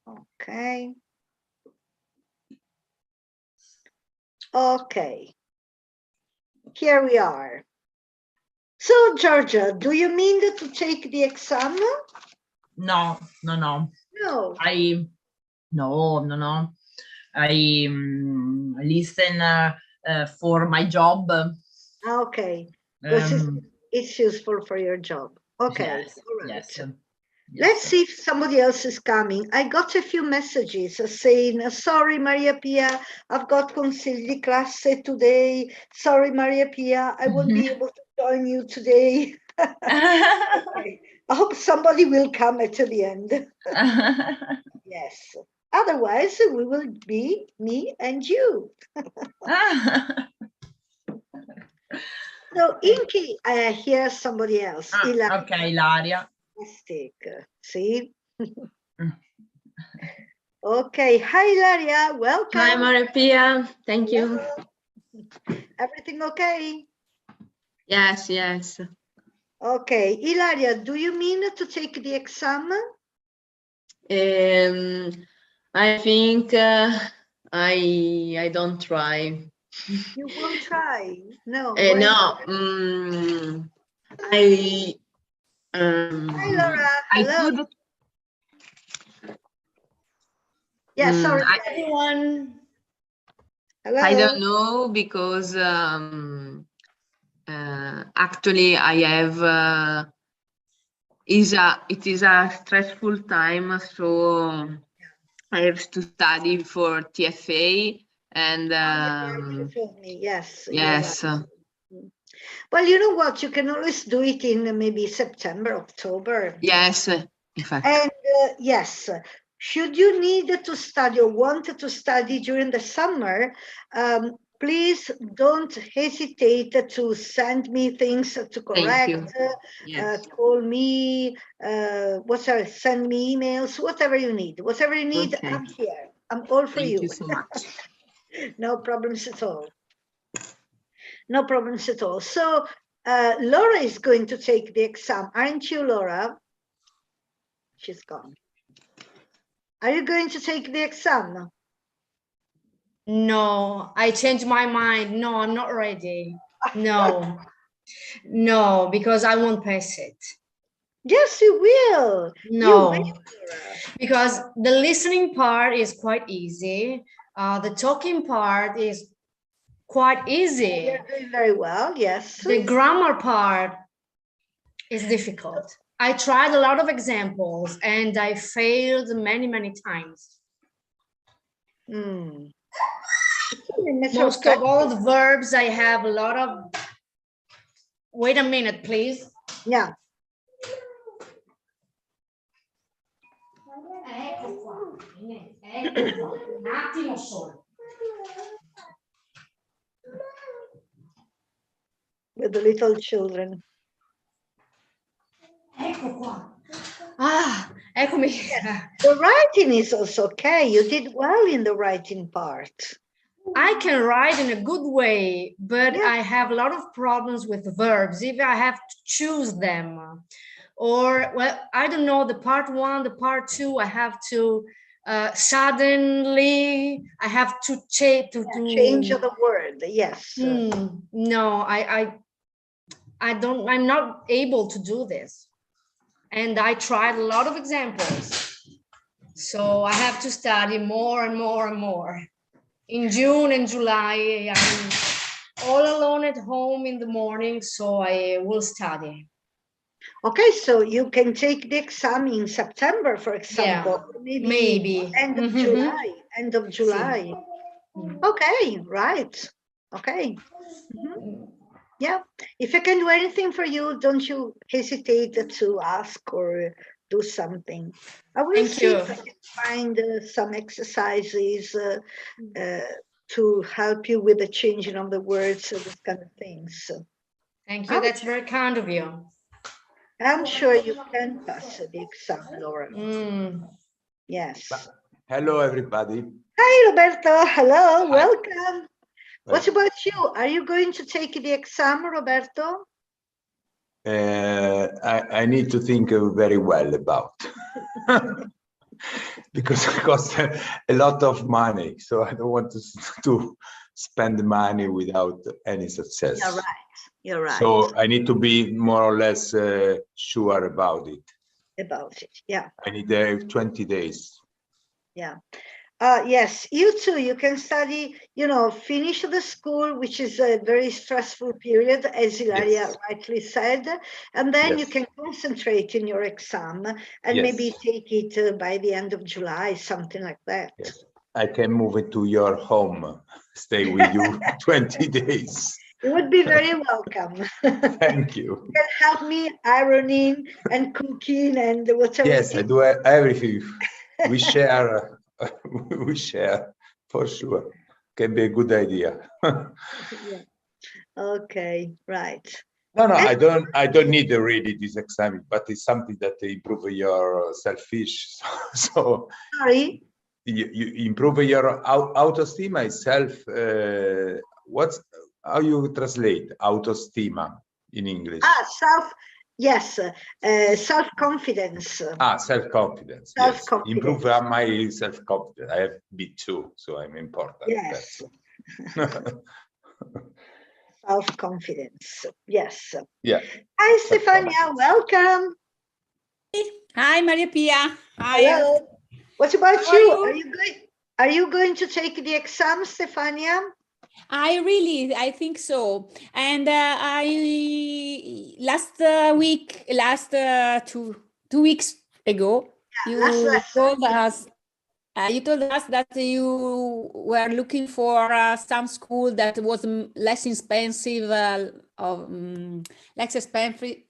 Okay. Okay. Here we are. So, Georgia, do you mean to take the exam? No. No. No. I listen for my job. Okay. It's useful for your job. Okay. Yes, All right. yes. Let's see if somebody else is coming. I got a few messages saying, sorry, Maria Pia, I've got consigli di classe today. Sorry, Maria Pia, I won't be able to join you today. Okay. I hope somebody will come at the end. Yes. Otherwise, we will be me and you. So, Inky, I hear somebody else. Okay, Ilaria. Fantastic. See? Okay. Hi, Ilaria. Welcome. Hi, Maria Pia. Thank you. Everything okay? Yes, yes. Okay. Ilaria, do you mean to take the exam? I think I don't try. You won't try? No. No. Hi, Laura. Hello. Yeah, sorry. Everyone. Hello. I don't know because actually I have it is a stressful time, so I have to study for TFA and you told me. Yes. yes. Well, you know what? You can always do it in maybe September, October. Yes, in fact. And yes, should you need to study or want to study during the summer, please don't hesitate to send me things to correct. Yes. Call me, send me emails, whatever you need. Whatever you need, Okay. I'm here. I'm all for you. Thank you so much. No problems at all. No problems at all. So Laura is going to take the exam, aren't you, Laura? She's gone. Are you going to take the exam? No, I changed my mind. No, I'm not ready. No, no, because I won't pass it. Yes, you will. No, you will. Because the listening part is quite easy. The talking part is quite easy. You're doing very well, yes. The grammar part is difficult. I tried a lot of examples and I failed many, many times. Most of all the verbs, I have a lot of... Wait a minute, please. Yeah. Ecco qua. Un attimo solo. With the little children. Ecco qua. Ah, eccomi. The writing is also okay. You did well in the writing part. I can write in a good way, but I have a lot of problems with verbs if I have to choose them. Or, well, I don't know, the part one, the part two, I have to suddenly, I have to change the word, yes. No, I'm not able to do this. And I tried a lot of examples. So I have to study more and more and more. In June and July, I'm all alone at home in the morning, so I will study. Okay, so you can take the exam in September, for example. Yeah, maybe. End of July. End of July. Okay, right. Okay. Yeah. If I can do anything for you, don't you hesitate to ask or do something. I will see if I can find some exercises to help you with the changing of the words, those kind of things. Thank you. That's very kind of you. I'm sure you can pass the exam, Laura. Yes. Hello, everybody. Hi, Roberto. Hello. Hi. Welcome. What about you? Are you going to take the exam, Roberto? I need to think very well about. because it costs a lot of money. So I don't want to spend the money without any success. You're right. You're right. So I need to be more or less sure about it. About it. Yeah. I need 20 days. Yeah. Yes, you too. You can study, finish the school, which is a very stressful period, as Ilaria Yes. rightly said, and then you Yes. can concentrate in your exam and maybe Yes. take it by the end of July, something like that. Yes. I can move into your home, stay with you 20 days. You would be very welcome. Thank you. You can help me ironing and cooking and whatever. Yes, I do everything. We share. We share for sure. Can be a good idea. Yeah. Okay, right. No, I don't need really this exam, but it's something that improve your selfish. So Sorry. you improve your autoestima, how you translate autoestima in English? Yes, self-confidence. Self-confidence. Yes. Improve my self-confidence. I have B2, so I'm important. Yes. Self-confidence. Yes. Yeah. Hi, Stefania. Welcome. Hi, Maria Pia. Hi. Hello. What about How are you? Are you going to take the exam, Stefania? I think so. And last two weeks ago, you told us that you were looking for some school that was less expensive,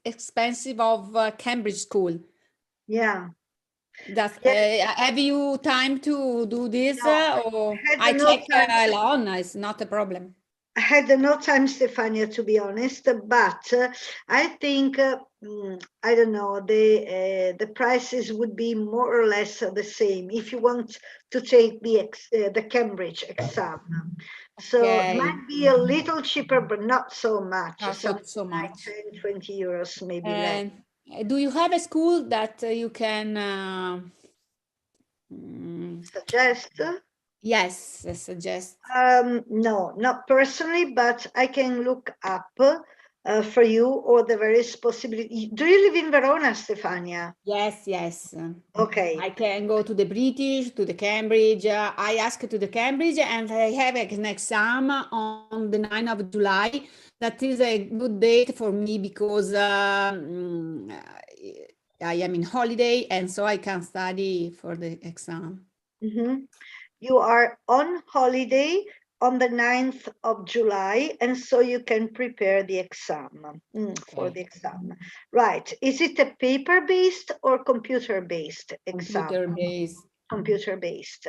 expensive of Cambridge school. Yeah. Have you time to do this, or I check alone? It's not a problem. I had no time, Stefania, to be honest, but I think I don't know, the prices would be more or less the same if you want to take the Cambridge exam. So it might be a little cheaper, but not so much. Not so much. Like 10, 20 euros, maybe less. Do you have a school that you can suggest? Yes, suggest. No, not personally, but I can look up for you, or the various possibility. Do you live in Verona, Stefania? Yes. Okay. I can go to the British, to the Cambridge. I asked to the Cambridge, and I have an exam on the 9th of July. That is a good date for me because I am in holiday, and so I can study for the exam. Mm-hmm. You are on holiday on the 9th of July, and so you can prepare the exam for the exam. Right. Is it a paper-based or computer-based exam? Computer-based. Computer-based.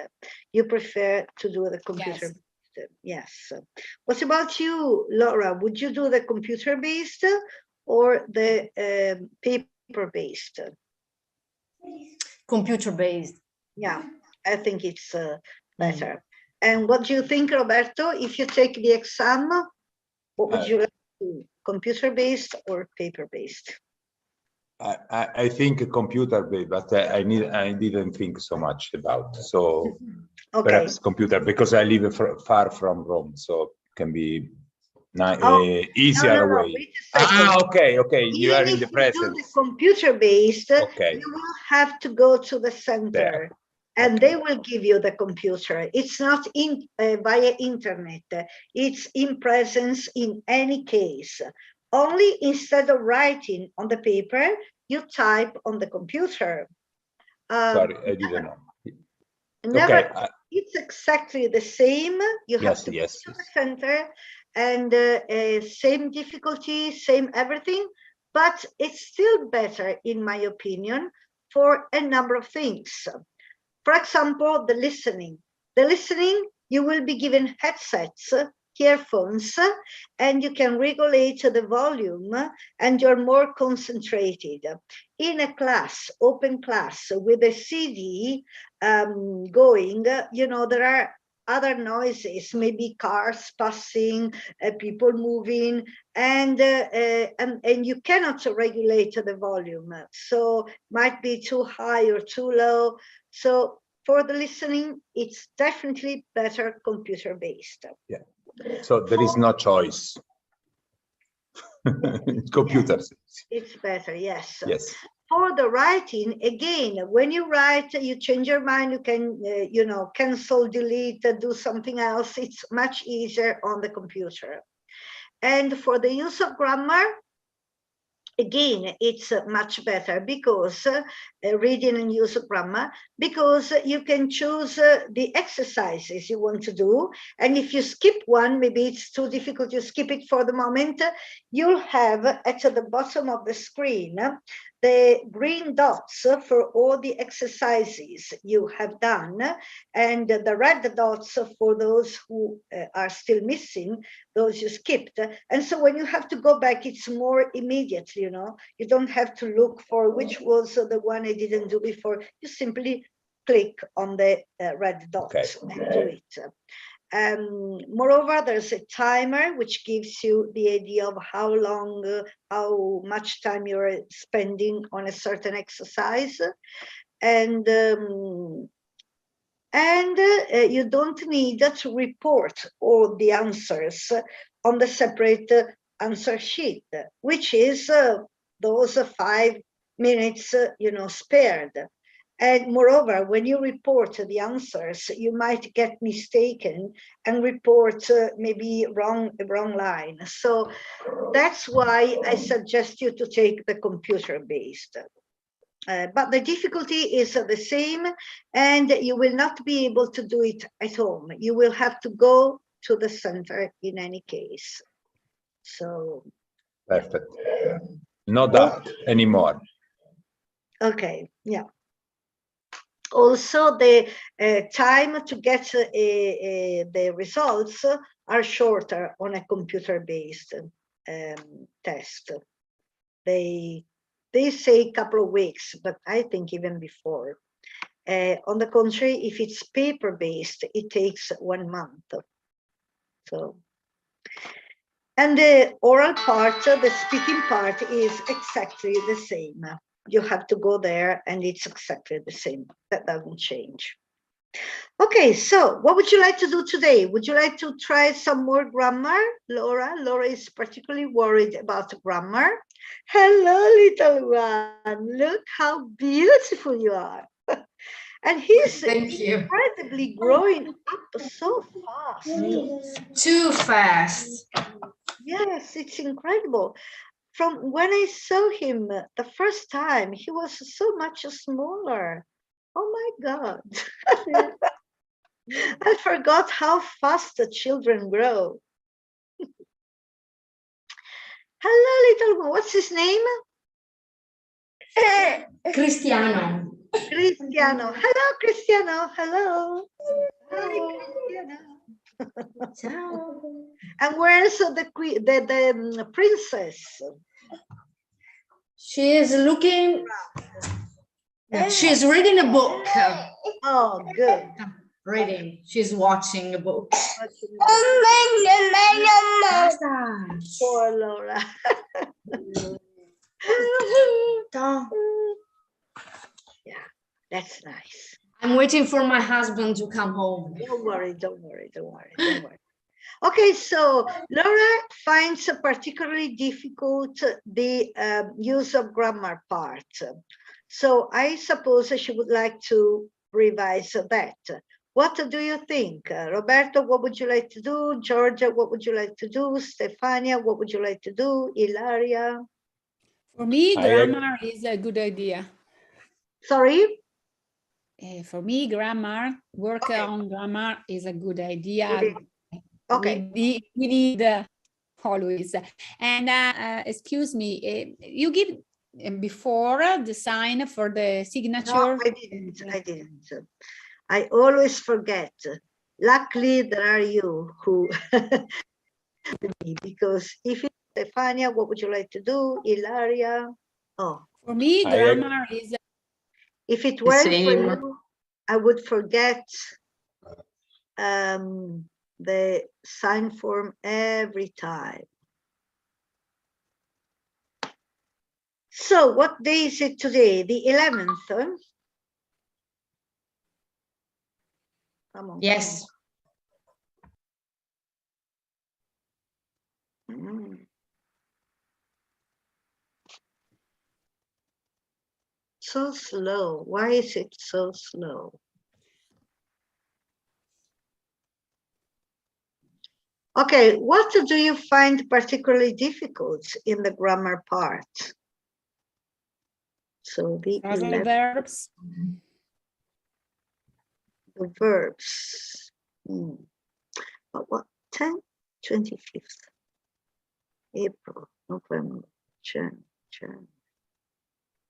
You prefer to do the computer-based? Yes. What about you, Laura? Would you do the computer-based or the paper-based? Computer-based. Yeah, I think it's better. And what do you think, Roberto? If you take the exam, what would you like to do? Computer-based or paper-based? I think computer-based, but I didn't think so much about. So perhaps computer, because I live far from Rome, so it can be easier way. Okay. You are in the present. The computer-based, you will have to go to the center. There. And they will give you the computer. It's not via internet. It's in presence in any case. Only instead of writing on the paper, you type on the computer. Sorry, I didn't know. It's exactly the same. You have to go to the center, and same difficulty, same everything, but it's still better, in my opinion, for a number of things. For example, the listening. The listening, you will be given headsets, earphones, and you can regulate the volume, and you're more concentrated. In a class, open class, with a CD going, there are other noises, maybe cars passing, people moving, and you cannot regulate the volume. So might be too high or too low. So for the listening, it's definitely better computer-based. Yeah. So there is no choice. Computers. It's better, yes. Yes. For the writing, again, when you write, you change your mind, you can, you know, cancel, delete, do something else. It's much easier on the computer. And for the use of grammar, again, it's much better because reading and use of grammar, because you can choose the exercises you want to do. And if you skip one, maybe it's too difficult, you skip it for the moment, you'll have at the bottom of the screen the green dots for all the exercises you have done, and the red dots for those who are still missing, those you skipped. And so when you have to go back, it's more immediate, you know, you don't have to look for which was the one I didn't do before. You simply click on the red dots and do it. Moreover, there's a timer which gives you the idea of how long, how much time you're spending on a certain exercise, and you don't need to report all the answers on the separate answer sheet, which is those 5 minutes, you know, spared. And moreover, when you report the answers, you might get mistaken and report maybe a wrong line. So that's why I suggest you to take the computer-based. But the difficulty is the same, and you will not be able to do it at home. You will have to go to the center in any case. So Perfect. No doubt anymore. Okay, yeah. Also, the time to get the results are shorter on a computer-based test. They say a couple of weeks, but I think even before. On the contrary, if it's paper-based, it takes 1 month. So, and the oral part, the speaking part, is exactly the same. You have to go there and it's exactly the same. That doesn't change. Okay, so what would you like to do today? Would you like to try some more grammar, Laura? Laura is particularly worried about grammar. Hello, little one. Look how beautiful you are. And he's incredibly growing up so fast. Too fast. Yes, it's incredible. From when I saw him the first time, he was so much smaller. Oh my God. I forgot how fast the children grow. Hello, little one. What's his name? Cristiano. Cristiano. Hello, Cristiano. Hello. Hi, Cristiano. Ciao. And where's the princess? She is looking. She's reading a book. Oh, good. Reading. She's watching a book. Poor Laura. Yeah, that's nice. I'm waiting for my husband to come home. Don't worry, don't worry, don't worry, don't worry. Okay, so Laura finds particularly difficult the use of grammar part. So I suppose she would like to revise that. What do you think? Roberto, what would you like to do? Georgia, what would you like to do? Stefania, what would you like to do? Ilaria? For me, grammar is a good idea. Sorry? For me, grammar, work on grammar is a good idea. Okay. We need always. And excuse me, you give before the sign for the signature? No, I didn't. I always forget. Luckily, there are you who, because if it's Stefania, what would you like to do? Ilaria? Oh. For me, grammar is... If it weren't for you, I would forget the sign form every time. So what day is it today? The 11th? Huh? Come on. Yes. Come on. So slow. Why is it so slow? Okay, what do you find particularly difficult in the grammar part? So the verbs. The verbs. What? 10, 25th. April, November, January,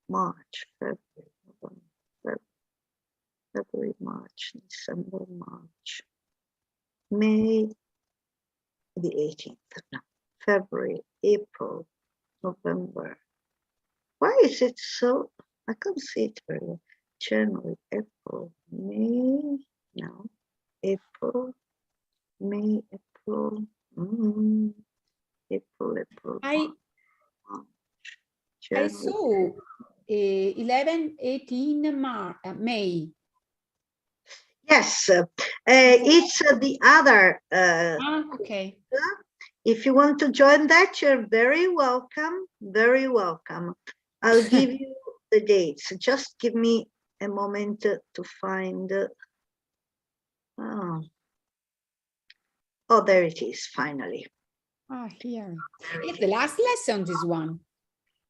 March, February, November, February, March, December, March, May, the 18th. No. February, April, November. Why is it so? I can't see it very well. January, April, May, no, April, May, April, April, I January. saw 11, 18 May. Yes, it's the other. Okay. If you want to join that, you're very welcome. Very welcome. I'll give you the dates. Just give me a moment to find. Oh, there it is, finally. Here. It's the last lesson, this one.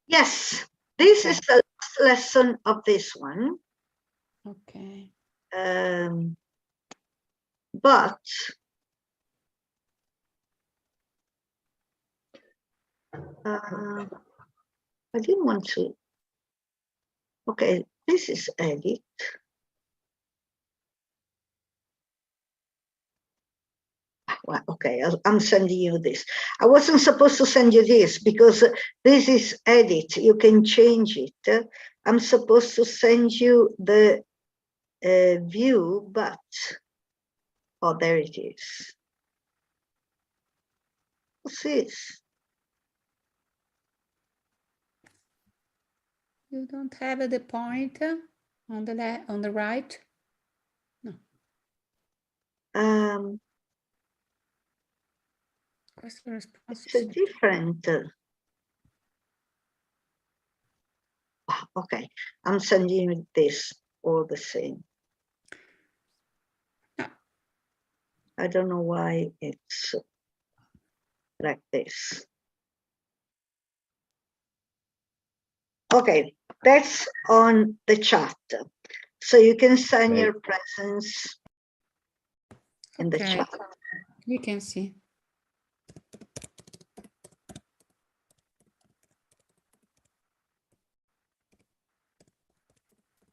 Yes, this is the last lesson of this one. Okay. But I didn't want to. Okay, this is edit. Well, okay, I'm sending you this. I wasn't supposed to send you this because this is edit. You can change it. I'm supposed to send you the view, but oh, there it is. What's this? You don't have the point on the right? No. It's a different. Okay, I'm sending you this all the same. No. I don't know why it's like this. Okay, that's on the chat. So you can sign your presence in the chat. You can see.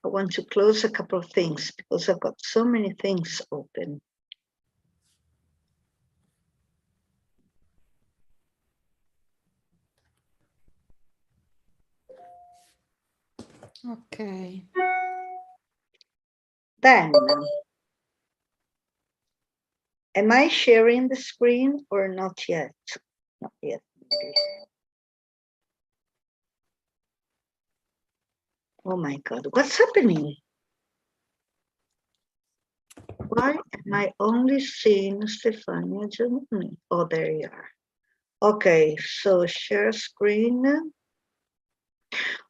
I want to close a couple of things because I've got so many things open. Okay. Then, am I sharing the screen or not yet? Not yet. Maybe. Oh my God, what's happening? Why am I only seeing Stefania Giannini? Oh, there you are. Okay, so share screen.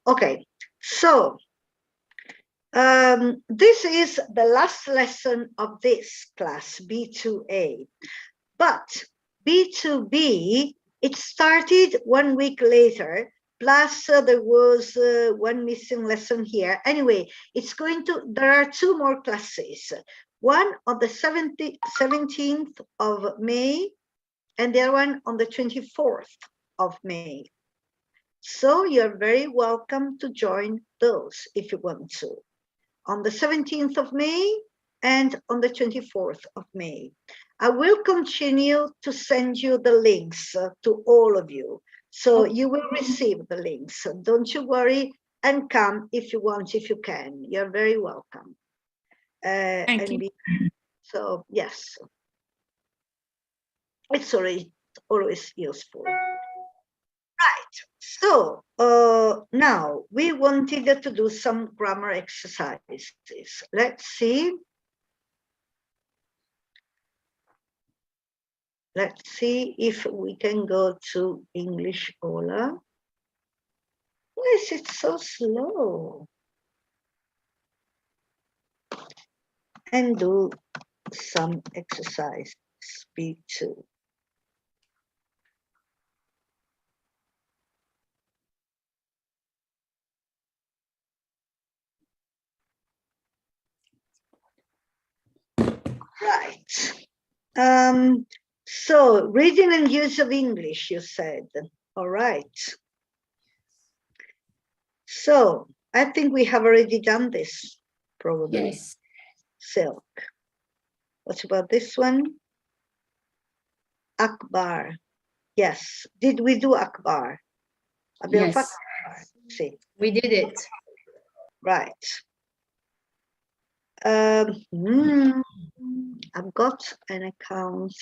Okay, so this is the last lesson of this class, B2A. But B2B, it started 1 week later, plus there was one missing lesson here. Anyway, there are 2 more classes. One on the 17th of May, and the other one on the 24th of May. So you're very welcome to join those if you want to. On the 17th of May and on the 24th of May. I will continue to send you the links to all of you. So you will receive the links. So don't you worry, and come if you want, if you can. You're very welcome. Thank you. So yes, it's always useful. Right. So now we wanted to do some grammar exercises. Let's see. Let's see if we can go to English Ola. Why is it so slow? And do some exercise, B2. Right. So reading and use of English, you said. All right. So I think we have already done this, probably. Yes. Silk. What about this one? Akbar. Yes. Did we do Akbar? Yes. Akbar. See. We did it. Right. I've got an account.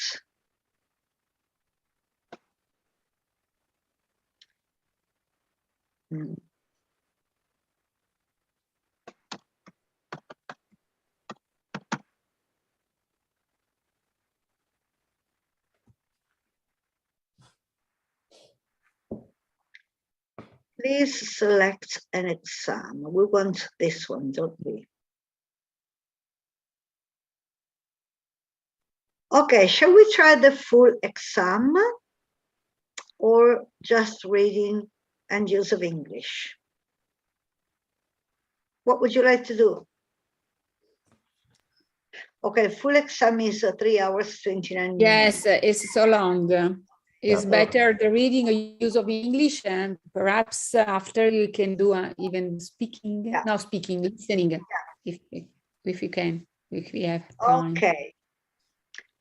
Please select an exam. We want this one, don't we? Okay, shall we try the full exam or just reading and use of English? What would you like to do? Okay, full exam is 3 hours, 29 minutes. Yes, it's so long. It's better the reading or use of English, and perhaps after you can do even speaking, not speaking, listening, if you can, if we have time. Okay.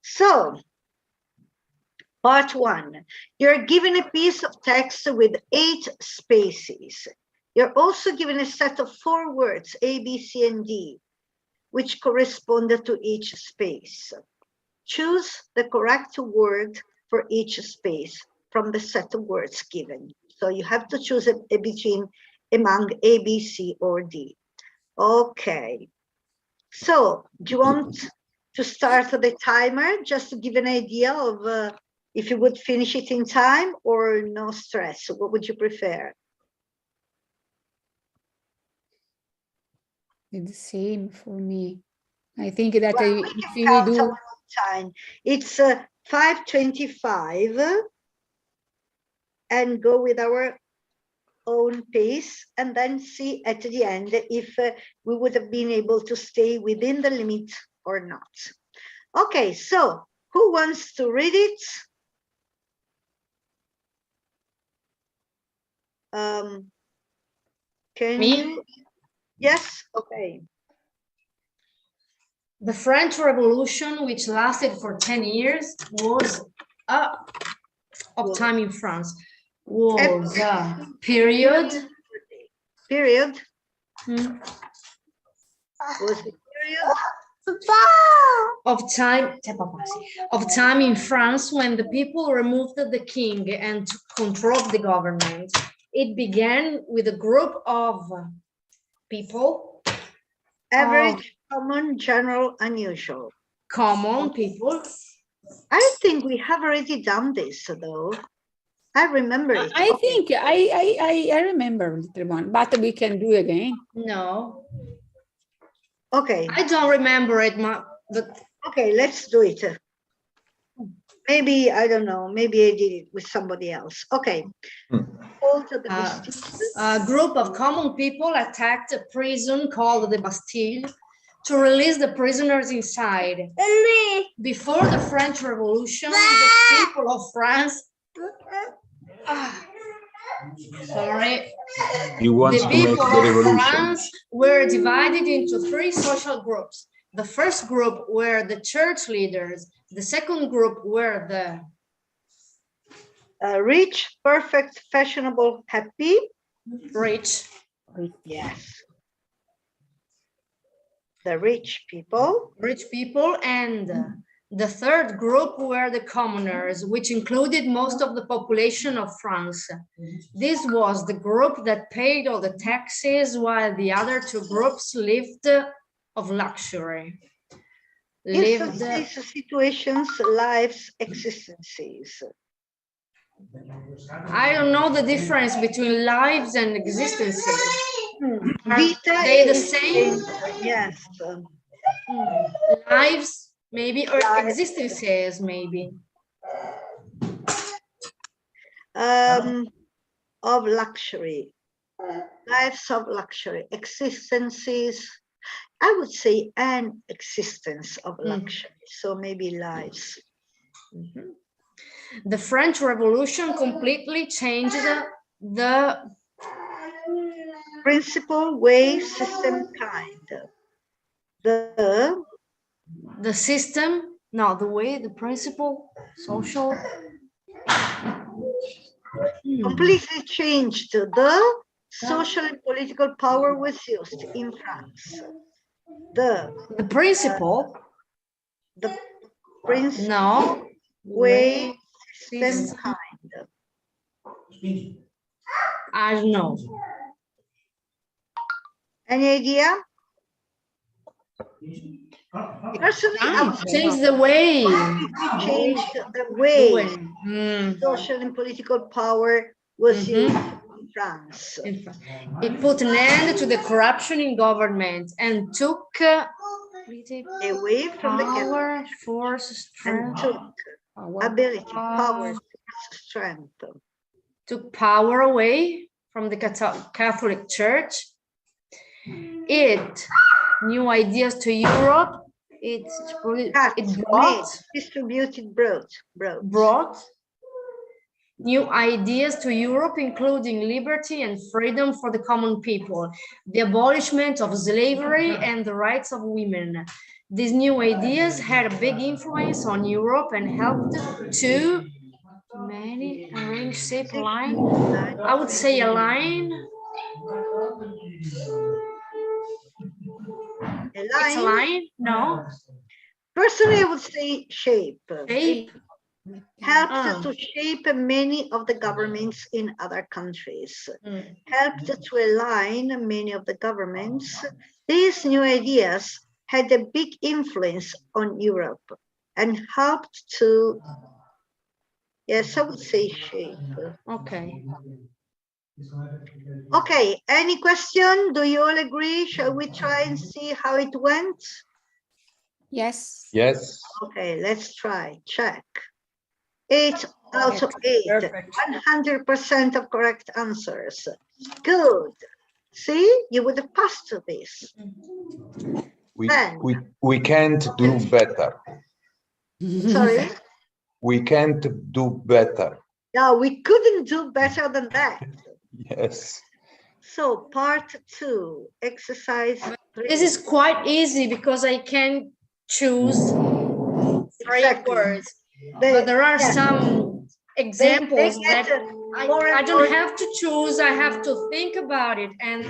So, part 1, you're given a piece of text with 8 spaces. You're also given a set of 4 words, A, B, C, and D, which correspond to each space. Choose the correct word for each space from the set of words given. So you have to choose among A, B, C, or D. Okay. So do you want to start the timer just to give an idea of if you would finish it in time or no stress? What would you prefer? It's the same for me. I think that Well, we can count our own time. It's 5:25 and go with our own pace and then see at the end if we would have been able to stay within the limit or not. Okay, so who wants to read it? Can Me? you? Yes, okay. The French Revolution, which lasted for 10 years, was of time in France, was a period. Period? Hmm. Was the period? Of time in France when the people removed the king and controlled the government. It began with a group of people. Average, common, general, unusual. Common people. I think we have already done this, though. I remember it. I think I remember little one, but we can do it again. No. Okay. I don't remember it, but okay, let's do it. Maybe, I don't know, maybe I did it with somebody else. Okay. A group of common people attacked a prison called the Bastille to release the prisoners inside. Before the French Revolution, the people of France sorry. You want the to make people the revolution. of France were divided into 3 social groups. The first group were the church leaders. The second group were the rich, perfect, fashionable, happy. Rich. Yes. The rich people. Rich people, and the third group were the commoners, which included most of the population of France. This was the group that paid all the taxes, while the other two groups lived of luxury. Instances, situations, lives, existences. I don't know the difference between lives and existences. Are Vita they the same? Yes. Lives, maybe, or existences, maybe. Of luxury. Lives of luxury. Existences. I would say an existence of luxury. So maybe lives. The French Revolution completely changed the principle, way, system, kind. The system, no, the way, the principle, social. Completely changed the social and political power was used in France. The principle. The principle. No. Way, system, kind. I don't know. Any idea? Personally, I would change the way. Change the way social and political power was used in France. It put an end to the corruption in government and took away from power, the force, strength, and took ability, power, strength. Took power away from the Catholic Church. It new ideas to Europe. It brought new ideas to Europe, including liberty and freedom for the common people, the abolishment of slavery and the rights of women. These new ideas had a big influence on Europe and helped to many arrange shape line. I would say a line. It's a line? No. Personally, I would say shape. Shape. Helped to shape many of the governments in other countries. Helped to align many of the governments. These new ideas had a big influence on Europe and helped to, yes, I would say shape. Okay. Okay, any question? Do you all agree? Shall we try and see how it went? Yes. Yes. Okay, let's try. Check. 8 out of 8. 100% of correct answers. Good. See, you would have passed to this. We can't do better. Sorry? We can't do better. No, we couldn't do better than that. Yes. So part 2, exercise 3. This is quite easy because I can choose 3 words. But there are some examples that I don't have to choose. I have to think about it, and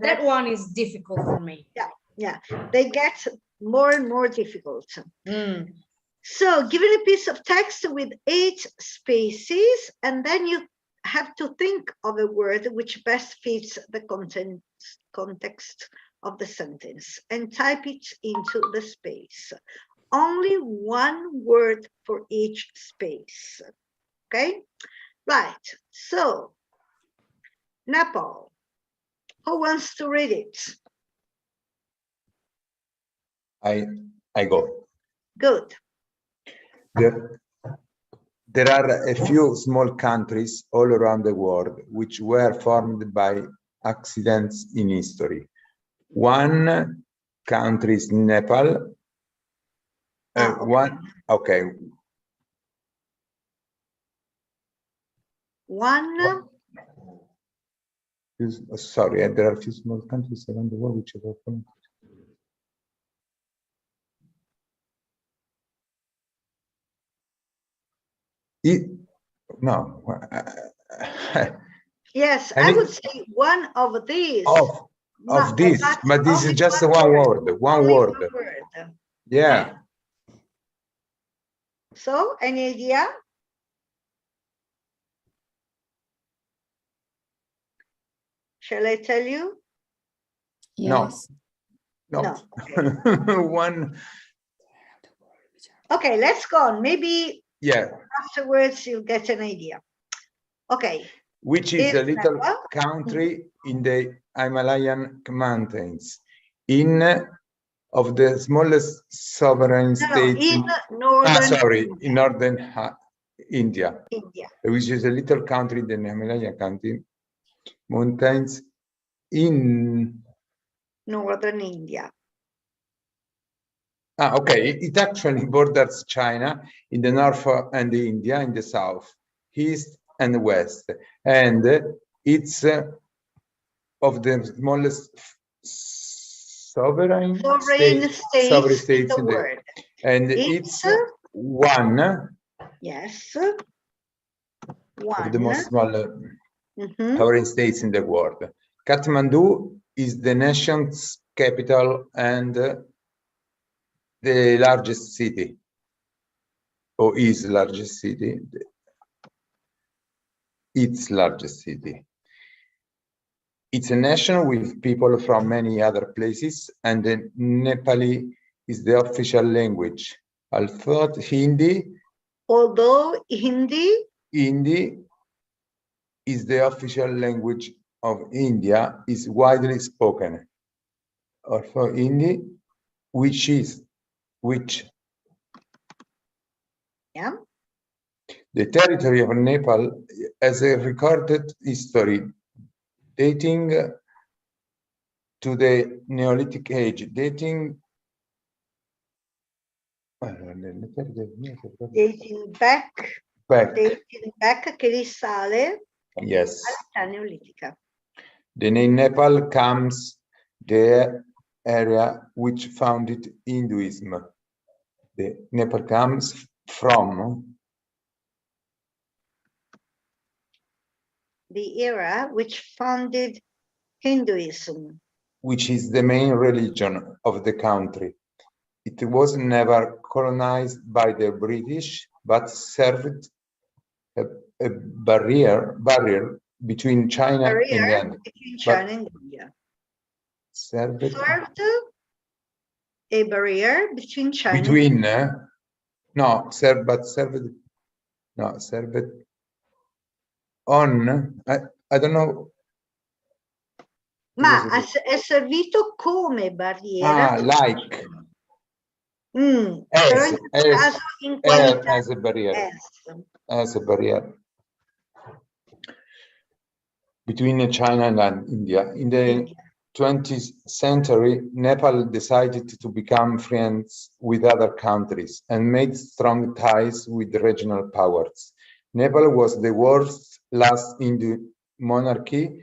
that one is difficult for me. Yeah. They get more and more difficult. So given a piece of text with 8 spaces, and then you have to think of a word which best fits the context of the sentence and type it into the space. Only one word for each space. Okay, right. So, Nepal, who wants to read it? I go. Good. There are a few small countries all around the world which were formed by accidents in history. One country is Nepal. One. Sorry, there are a few small countries around the world which are formed. Yes, I would say one of these. of this, but this is just one word. One word. Yeah. So, any idea? Shall I tell you? Yes. No. Okay. One. Okay, let's go on. Maybe Yeah. afterwards you'll get an idea. Okay. Which is a little country in the Himalayan mountains, of the smallest sovereign states in northern in northern India, India, which is a little country in the Himalayan mountains in northern India. Okay, it actually borders China in the north and India in the south, east and west, and it's of the smallest sovereign states in the world, and it's one. Yes, one of the most smaller sovereign states in the world. Kathmandu is the nation's capital and the largest city, or is largest city, its largest city. It's a nation with people from many other places, and the Nepali is the official language. Although Hindi is the official language of India, is widely spoken. Also Hindi, which yeah. The territory of Nepal has a recorded history dating to the Neolithic age, dating back che risale all'età neolitica. The name Nepal comes the area which founded Hinduism. The Nepal comes from the era which founded Hinduism, which is the main religion of the country. It was never colonized by the British, but served a barrier between China and India. Served a barrier between China. Served on. I don't know. Ma è servito come barriera. Like. As a barrier. As a barrier between China and India. In the 20th century, Nepal decided to become friends with other countries and made strong ties with regional powers. Nepal was the world's last Hindu monarchy,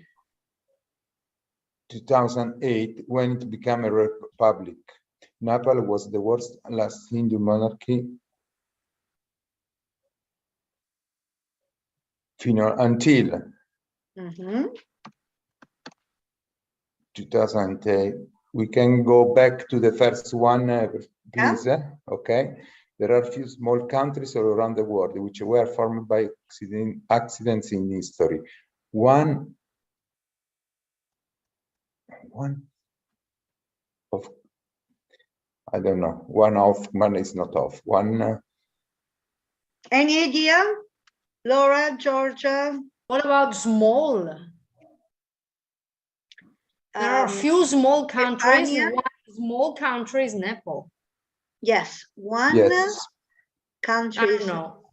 2008, when it became a republic. Nepal was the world's last Hindu monarchy until 2008. We can go back to the first one, please. Okay. There are a few small countries all around the world which were formed by accidents in history. One of, I don't know, one is not off. One. Any idea? Laura, Georgia? What about small? There are a few small countries. Stefania? One small country is Nepal. Yes, one country. I don't know.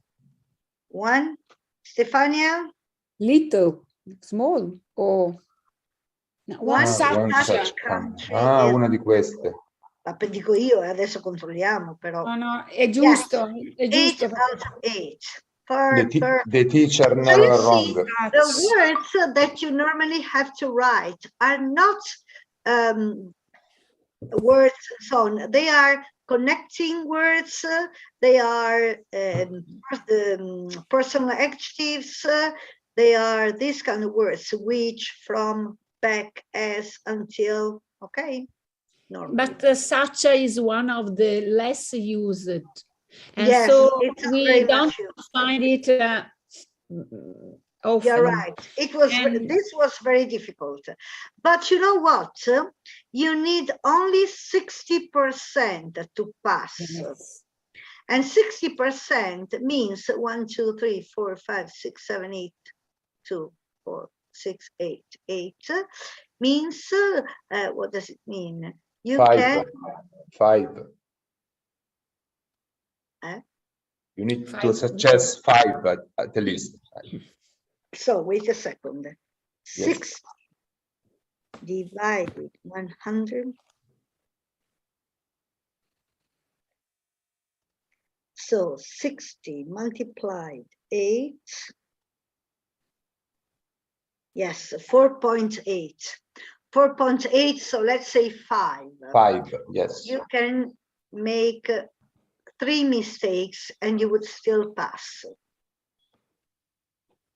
One. Stefania? Little, small, or one such country. Una di queste. Ma dico io, adesso controlliamo, però. No, è giusto. Yes. È giusto. 8 out of 8. The teacher never wrong. The words that you normally have to write are not words and so on. They are connecting words. They are personal adjectives. They are these kind of words, which, from, back as, until, okay? Normally. But such is one of the less used. And yes, so it's we very don't much used. find it often. You're right. It was, And this was very difficult. But you know what? You need only 60% to pass. yes. And 60% means 1, 2, 3, 4, 5, 6, 7, 8, 2, 4, 6, 8, 8 means, what does it mean? You 5. can 5. Eh? You need 5. to suggest 5 at the least. So wait a second. Yes. 6 divided 100. So 60 multiplied 8. Yes, 4.8. 4.8, so let's say 5. 5, yes. You can make 3 mistakes and you would still pass.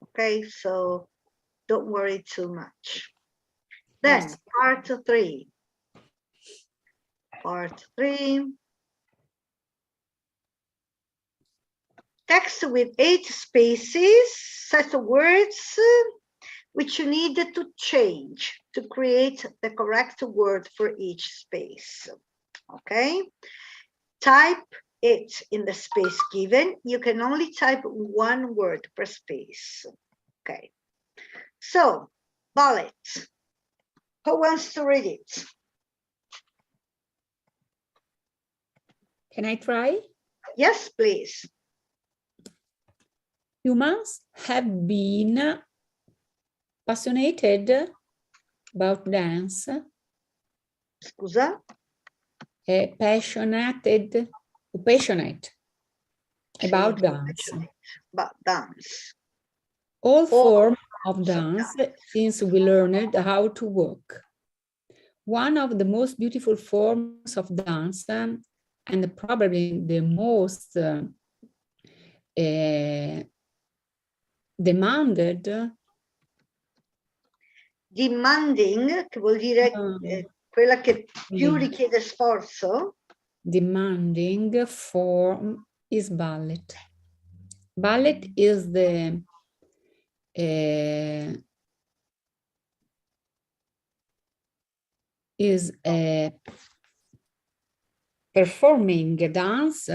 Okay, so don't worry too much. Then Yes. part 3. Part 3. Text with 8 spaces, set of words which you need to change to create the correct word for each space. Okay? Type it in the space given. You can only type 1 word per space. Okay. So, ballet. Who wants to read it? Can I try? Yes, please. Humans have been passionate about dance. Scusa? Passionate about dance. About dance. All forms of dance since we learned how to walk. One of the most beautiful forms of dance, and probably the most demanded. Demanding, che vuol dire quella che più richiede sforzo. Demanding form is ballet. Ballet is the performing dance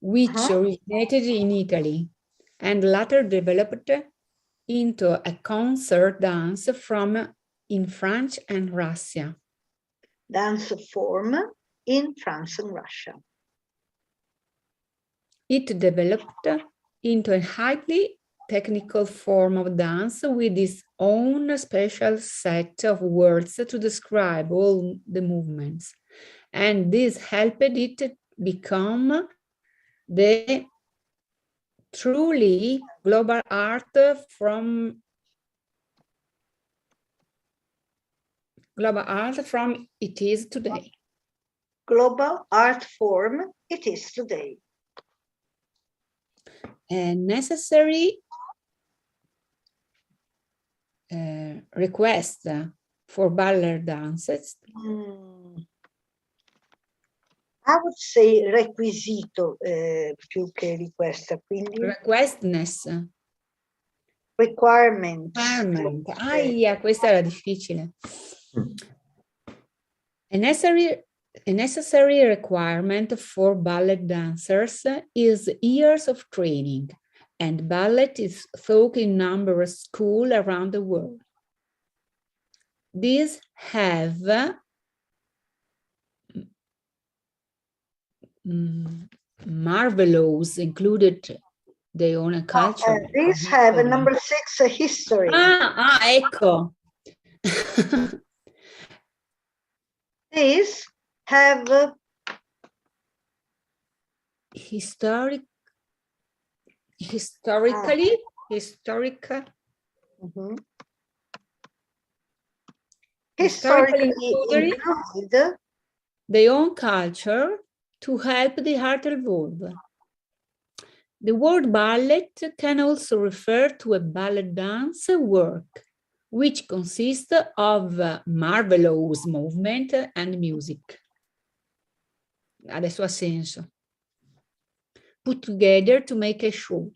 which originated in Italy and later developed into a concert dance in France and Russia. Dance form in France and Russia. It developed into a highly technical form of dance with its own special set of words to describe all the movements. And this helped it become the truly global art from it is today. Global art form it is today. A necessary request for ballet dances. I would say requisito più che richiesta, quindi Requestness. Requirement. Questa era difficile. A necessary requirement for ballet dancers is years of training, and ballet is taught in numerous schools around the world. These have marvelous included their own culture. These have a number 6 history. Ecco. These have historically. Historically include their own culture to help the art evolve. The word ballet can also refer to a ballet dance work, which consists of marvelous movement and music. Adesso ha senso. Put together to make a show.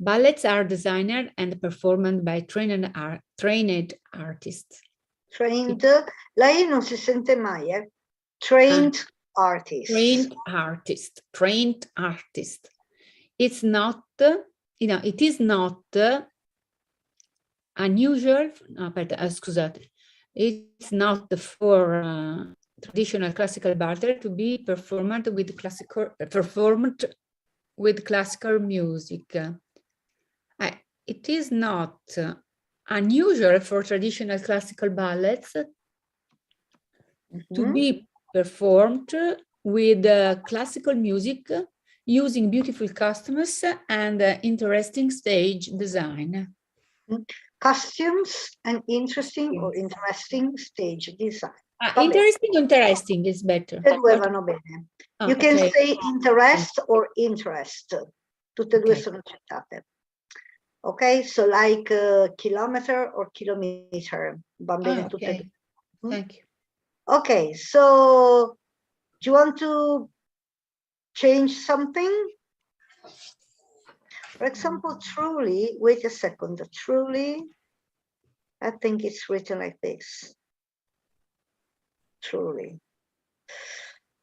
Ballets are designed and performed by trained artists. Trained, lei non si sente mai, eh? Trained artist. Trained artist. It's not, it is not unusual, scusate, it's not for traditional classical ballet to be performed with classical music. It is not unusual for traditional classical ballets to be performed with classical music using beautiful costumes and interesting stage design. Costumes and interesting or interesting stage design. Interesting is better. Due vanno bene. You can say interest or interest. Tutte e due sono accettate. Okay, so like kilometer or kilometer. Va bene tutte e due. Thank you. Okay, so do you want to change something? For example, truly, wait a second, truly, I think it's written like this. Truly.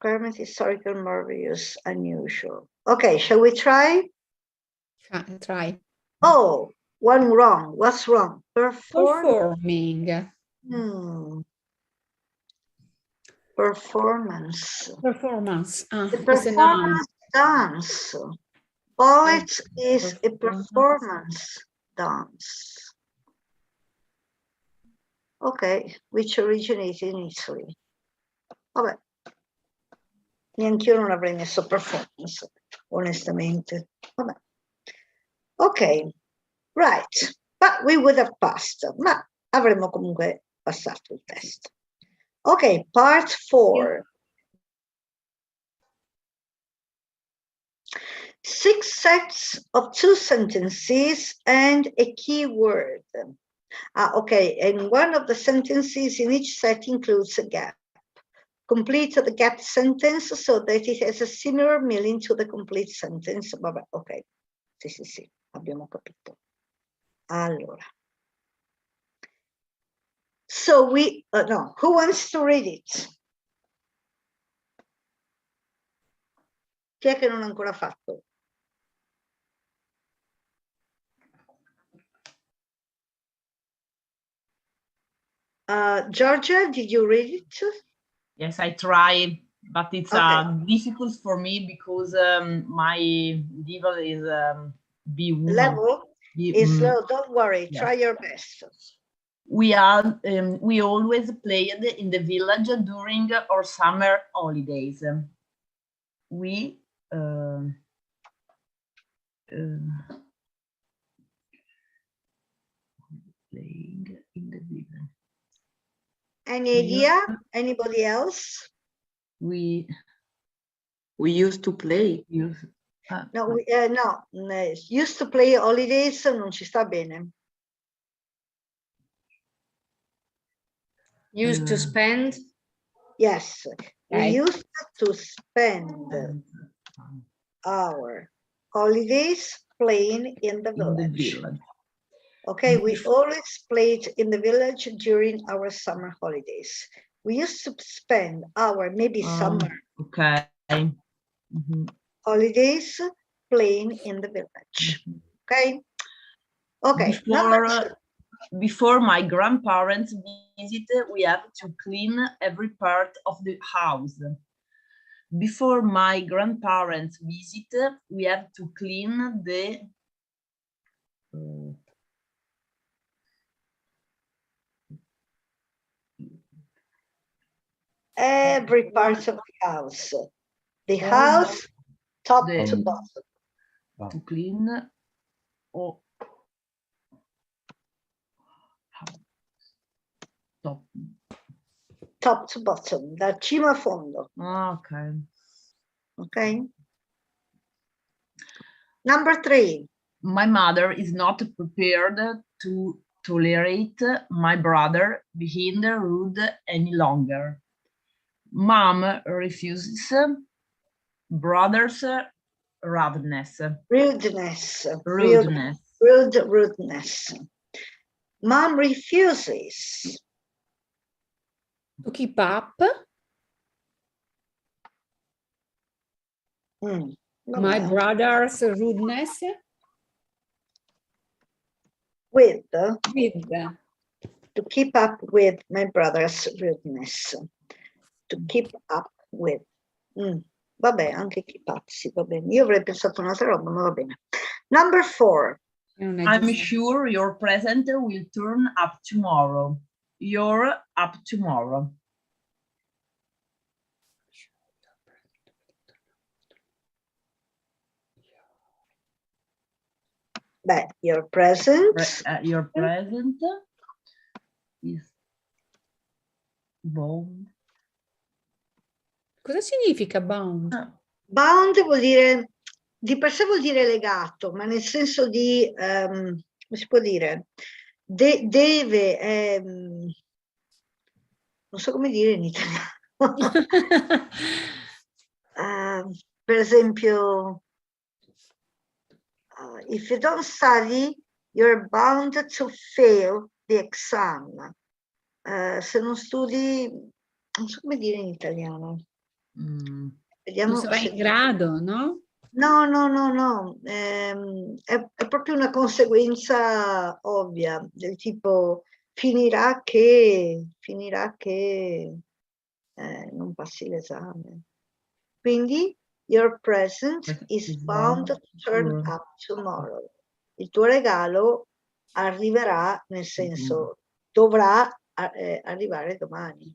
Requirement, historical, marvelous, unusual. Okay, shall we try? Try. Oh, one wrong. What's wrong? Performing. Performance. Performance. The performance dance. Ballet is a performance dance. Okay, which originated in Italy. Vabbè. Neanch'io non avrei messo performance, onestamente. Vabbè. Okay, right. But we would have passed. Ma avremmo comunque passato il test. Okay, part 4. 6 sets of 2 sentences and a key word. Okay, and one of the sentences in each set includes a gap. Complete the gap sentence so that it has a similar meaning to the complete sentence. Vabbè, ok, sì, abbiamo capito. Allora. So we, no, who wants to read it? Chi è che non ha ancora fatto? Georgia, did you read it? Yes, I tried, but it's difficult for me because my level is B1. Level is low. Don't worry. Try your best. We always played in the village during our summer holidays. We playing in the village. Any idea? Anybody else? We used to play. No, used to play holidays non ci sta bene. Used to spend? Yes, we used to spend our holidays playing in the village. Okay, we always played in the village during our summer holidays. We used to spend our summer holidays playing in the village. Okay. Before my grandparents visit, we have to clean every part of the house. Before my grandparents visit, we have to clean the every part of the house. The house, top to bottom. To clean top to bottom, da cima a fondo. Okay. Number 3. My mother is not prepared to tolerate my brother being rude any longer. Mom refuses brother's rudeness. Rudeness. Mom refuses to keep up my brother's rudeness with to keep up with my brother's rudeness. To keep up with. Vabbè, anche keep up, sì, va bene. Io avrei pensato un'altra roba, ma va bene. Number 4. I'm sure your present will turn up tomorrow. You're up tomorrow. Beh, your present is bound. Cosa significa bound? Bound vuol dire, di per sé vuol dire legato, ma nel senso di, come si può dire, deve, non so come dire in italiano. Per esempio, if you don't study, you're bound to fail the exam. Se non studi, non so come dire in italiano. Vediamo non sarai in grado, no? No. È proprio una conseguenza ovvia, del tipo finirà che non passi l'esame. Quindi, your present is bound to turn up tomorrow. Il tuo regalo arriverà, nel senso, dovrà arrivare domani.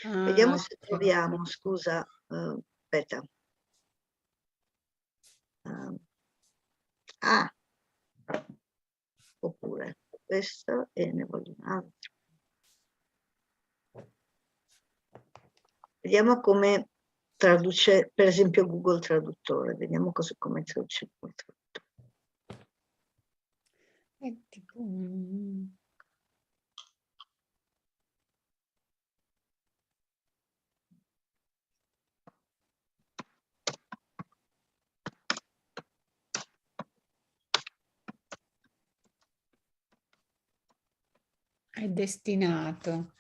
Vediamo se troviamo, scusa, aspetta. Oppure questo e ne voglio un altro. Vediamo come traduce, per esempio, Google Traduttore. Vediamo come traduce Google Traduttore. È destinato.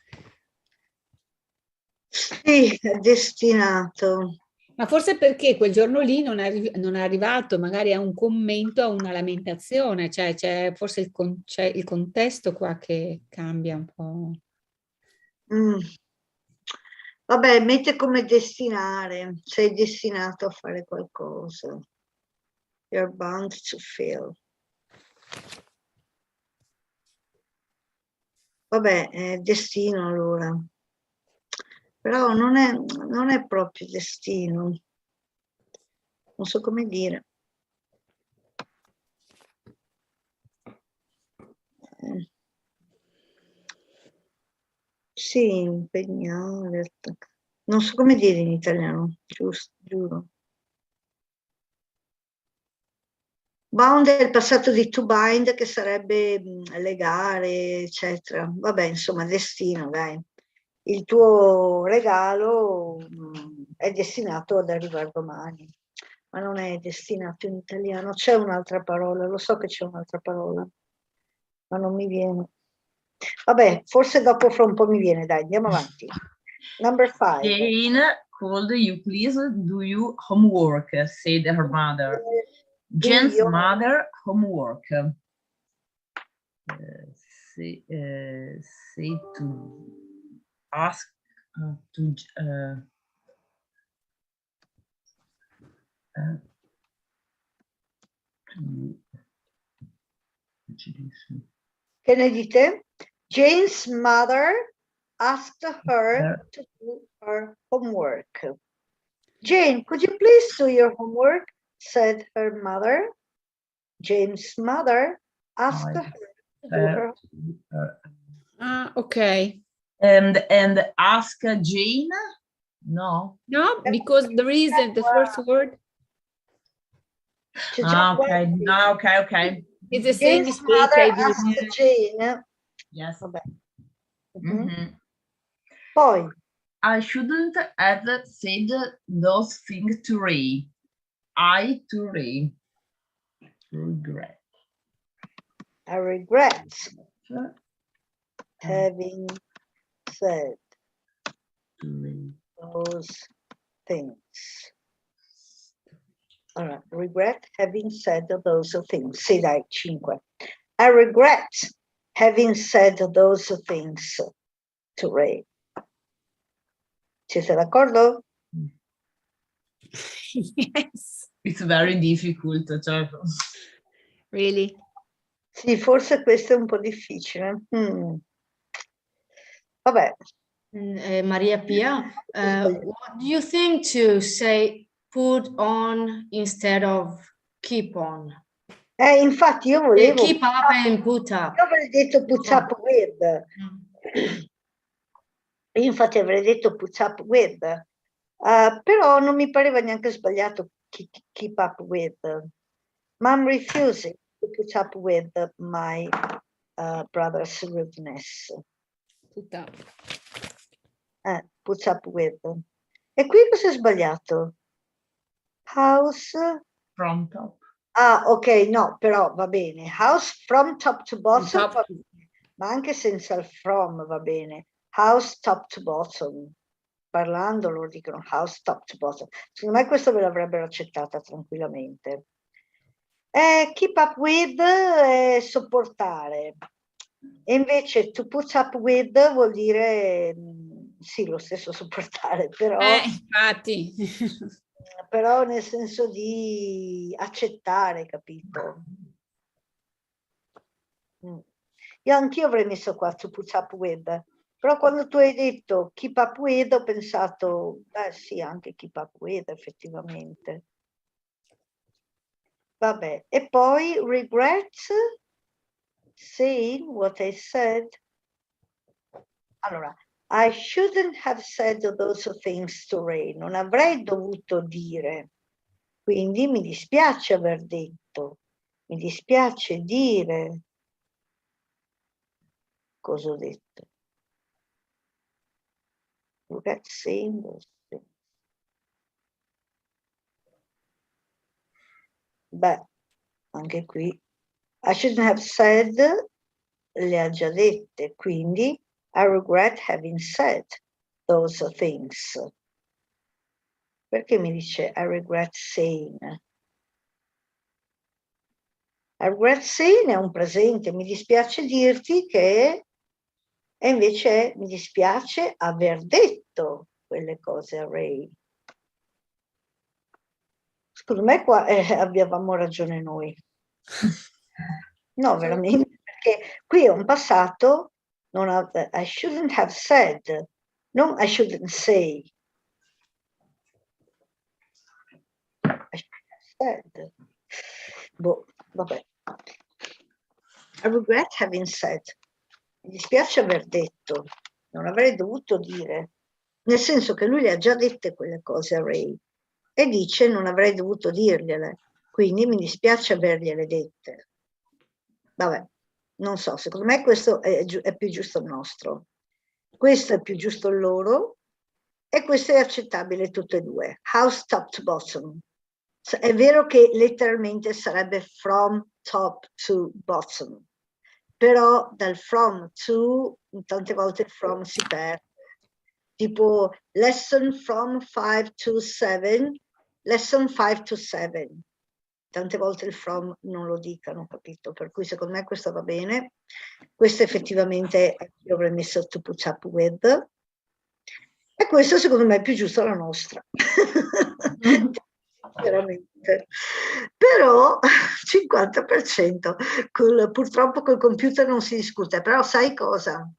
Sì, è destinato. Ma forse perché quel giorno lì non è arrivato magari a un commento, a una lamentazione, cioè c'è forse c'è il contesto qua che cambia un po'. Vabbè, mette come destinare, sei destinato a fare qualcosa. You're bound to fail. Vabbè, è destino allora. Però non è proprio destino. Non so come dire. Sì, impegnare. Non so come dire in italiano, giuro. Bound è il passato di to bind, che sarebbe legare, eccetera. Vabbè, insomma, destino, dai. Il tuo regalo è destinato ad arrivare domani, ma non è destinato in italiano. C'è un'altra parola, lo so che c'è un'altra parola, ma non mi viene. Vabbè, forse dopo fra un po' mi viene, dai, andiamo avanti. Number 5. Jane, could you please do your homework, said her mother. Jane's mother homework. Say to ask to Che ne dite? Jane's mother asked her to do her homework. Jane, could you please do your homework? Said her mother. Jane's mother asked her to do her homework. Okay. And ask Jane? No, because there isn't the first word. Okay. It's the same Jane's mistake mother I did. asked Jane. Yes. Vabbè. Poi, I shouldn't have said those things to Ray. To Ray. Regret. I regret having said those things. Allora, regret having said those things. Sì, dai, 5. I regret having said those things to Ray. Siete d'accordo? Yes. It's very difficult, cioè. Really? Sì, forse questo è un po' difficile. Vabbè. Maria Pia, what do you think to say put on instead of keep on? Infatti io volevo... Keep up and put up. Io avrei detto put up with. Io infatti avrei detto put up with. Però non mi pareva neanche sbagliato keep up with. Ma I'm refusing to put up with my brother's rudeness. Put up. Put up with. E qui cosa è sbagliato? House From top. Ok, no, però va bene. House from top to bottom, Top. ma anche senza il from va bene. House top to bottom. Parlando loro dicono house top to bottom. Secondo me questo ve l'avrebbero accettata tranquillamente. Keep up with è sopportare. E invece to put up with vuol dire sì, lo stesso sopportare, però Infatti. però nel senso di accettare, capito? Io anch'io avrei messo qua to put up with, però quando tu hai detto keep up with ho pensato, sì, anche keep up with effettivamente. Vabbè, e poi regrets saying what I said. Allora, I shouldn't have said those things to Ray. Non avrei dovuto dire. Quindi mi dispiace aver detto. Mi dispiace dire. Cosa ho detto? Regret saying those things. Beh, anche qui. I shouldn't have said, le ha già dette, quindi I regret having said those things. Perché mi dice I regret saying? I regret saying è un presente, mi dispiace dirti che, e invece mi dispiace aver detto quelle cose a Ray. Secondo me qua avevamo ragione noi. No, veramente, perché qui è un passato, I shouldn't have said, non I shouldn't say. I shouldn't have said. Boh, vabbè. I regret having said. Mi dispiace aver detto, non avrei dovuto dire, nel senso che lui le ha già dette quelle cose a Ray e dice non avrei dovuto dirgliele, quindi mi dispiace avergliele dette. Vabbè, non so, secondo me questo è più giusto il nostro, questo è più giusto il loro e questo è accettabile tutte e due. House top to bottom. È vero che letteralmente sarebbe from top to bottom, però dal from to tante volte il from si perde. Tipo lesson from 5 to 7, lesson 5 to 7. Tante volte il from non lo dicano, capito? Per cui secondo me questo va bene. Questo effettivamente io avrei messo to put up with. E questo secondo me è più giusto la nostra. Veramente. Però 50%, purtroppo col computer non si discute, però sai cosa?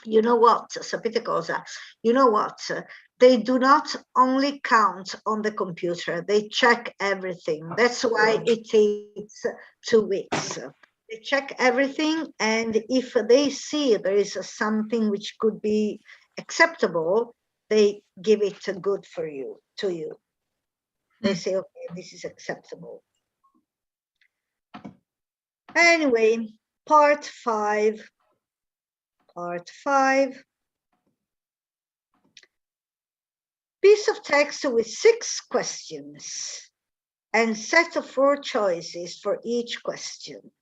You know what? Sapete cosa? You know what? They do not only count on the computer, they check everything. That's why it takes 2 weeks. They check everything, and if they see there is something which could be acceptable, they give it good for you, to you. They say, okay, this is acceptable. Anyway, part 5. Part 5. Piece of text with 6 questions and set of 4 choices for each question.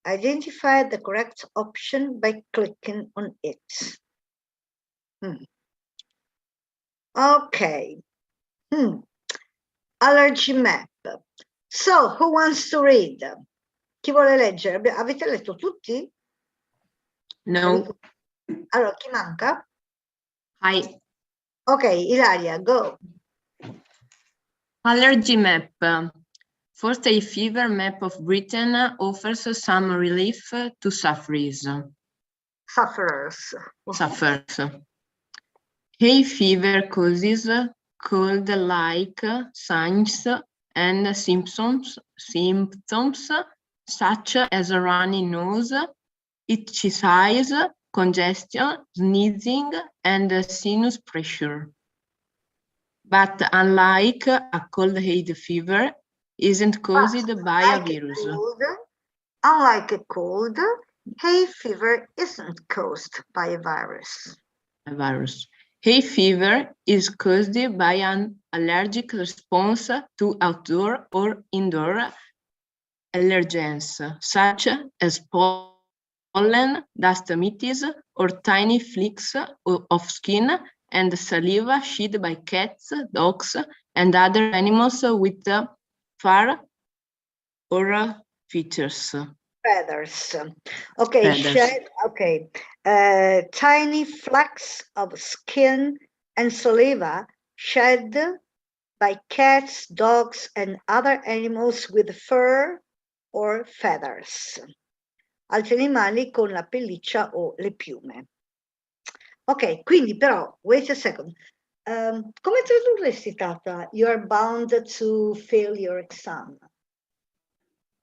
Identify the correct option by clicking on it. Okay. Allergy map. So, who wants to read? Chi vuole leggere? Avete letto tutti? No. Allora, chi manca? Hi. Ok, Ilaria, go. Allergy map. First, a fever map of Britain offers some relief to sufferers. Sufferers. Hay fever causes cold-like signs and symptoms such as a runny nose, itchy eyes, congestion, sneezing, and sinus pressure. But unlike a cold hay fever, isn't caused by a virus. Unlike a cold, hay fever isn't caused by a virus. Hay fever is caused by an allergic response to outdoor or indoor allergens, such as pollen, dust mites, or tiny flecks of skin and saliva shed by cats, dogs, and other animals with fur or feathers. Feathers. Okay, shed, okay. Tiny flecks of skin and saliva shed by cats, dogs, and other animals with fur or feathers. Altri animali con la pelliccia o le piume. Ok, quindi però, wait a second. Come tradurresti, Tata? You are bound to fail your exam.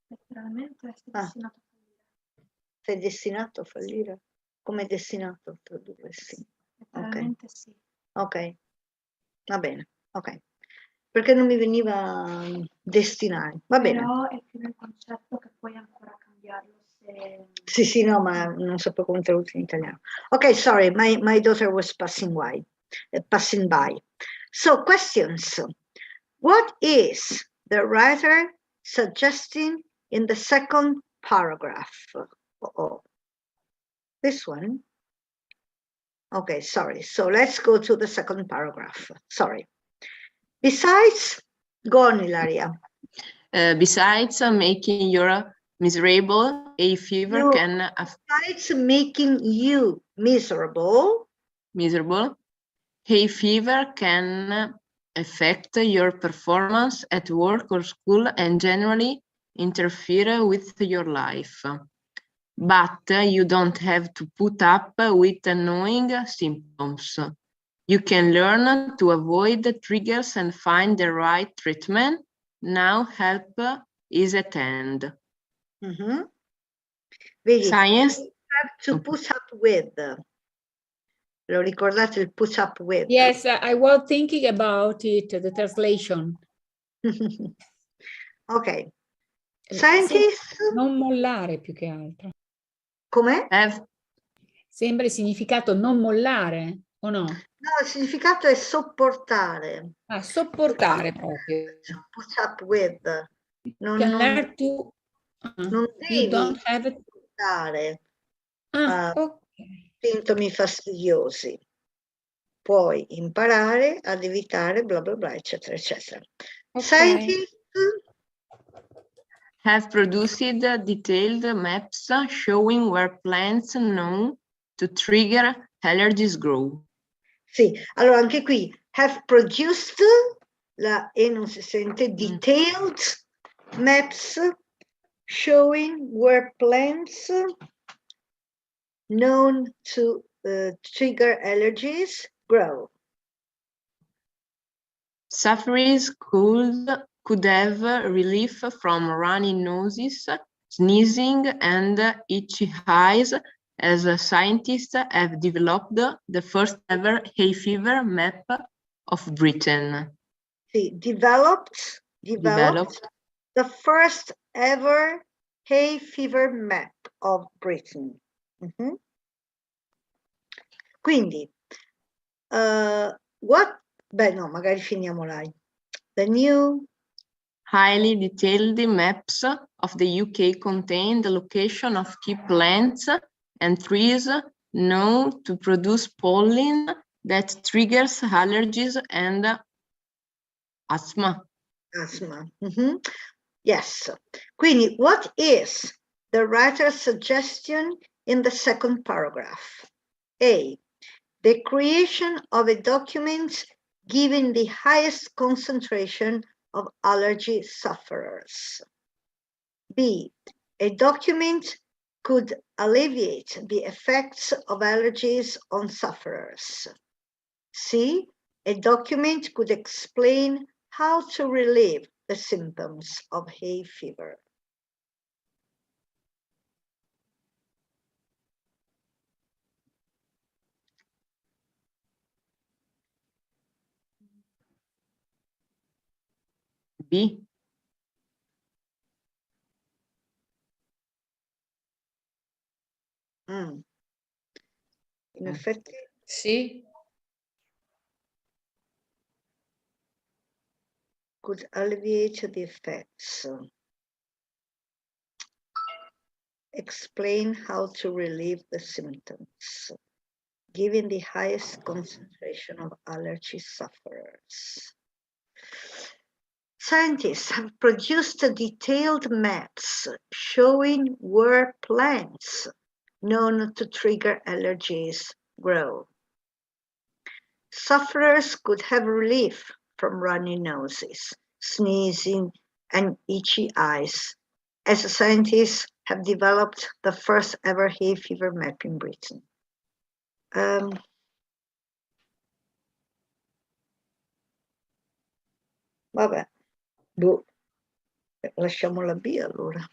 Letteralmente sei destinato a fallire. Sei destinato a fallire? Come destinato tradurresti? Letteralmente sì. Ok, va bene, ok. Perché non mi veniva destinare. Va bene. Però è più nel concetto che puoi ancora cambiarlo se... Sì, no, ma non sapevo come tradurre in italiano. Ok, sorry, my daughter was passing by. So, questions. What is the writer suggesting in the second paragraph? This one? Okay, sorry. So let's go to the second paragraph. Sorry. Besides, go on, Ilaria. Besides making you miserable, a fever can... Besides making you miserable, hay fever can affect your performance at work or school and generally interfere with your life. But you don't have to put up with annoying symptoms. You can learn to avoid the triggers and find the right treatment. Now help is at hand. Vedi, Science. You have to put up with. Lo ricordate il put up with? Yes, I was thinking about it, the translation. Ok. Scientists? Non mollare più che altro. Come? Sembra il significato non mollare, o no? No, il significato è sopportare. Ah, sopportare proprio. Put up with. Non devi sopportare sintomi fastidiosi. Puoi imparare ad evitare bla bla bla, eccetera, eccetera. Scientists have produced detailed maps showing where plants known to trigger allergies grow. Sì, allora anche qui have produced, la E non si sente, detailed maps showing where plants known to trigger allergies grow. Sufferers could have relief from runny noses, sneezing, and itchy eyes, as scientists have developed the first ever hay fever map of Britain. Sì, developed the first ever hay fever map of Britain. Quindi, beh no, magari finiamo là. The new highly detailed maps of the UK contain the location of key plants and trees known to produce pollen that triggers allergies and asthma. Yes. Quindi, what is the writer's suggestion in the second paragraph? A, the creation of a document giving the highest concentration of allergy sufferers. B, a document could alleviate the effects of allergies on sufferers. C, a document could explain how to relieve the symptoms of hay fever. B. In effetti, sì. Could alleviate the effects. Explain how to relieve the symptoms, given the highest concentration of allergy sufferers. Scientists have produced detailed maps showing where plants known to trigger allergies grow. Sufferers could have relief from runny noses, sneezing, and itchy eyes, as scientists have developed the first ever hay fever map in Britain. Vabbè, lasciamola B allora.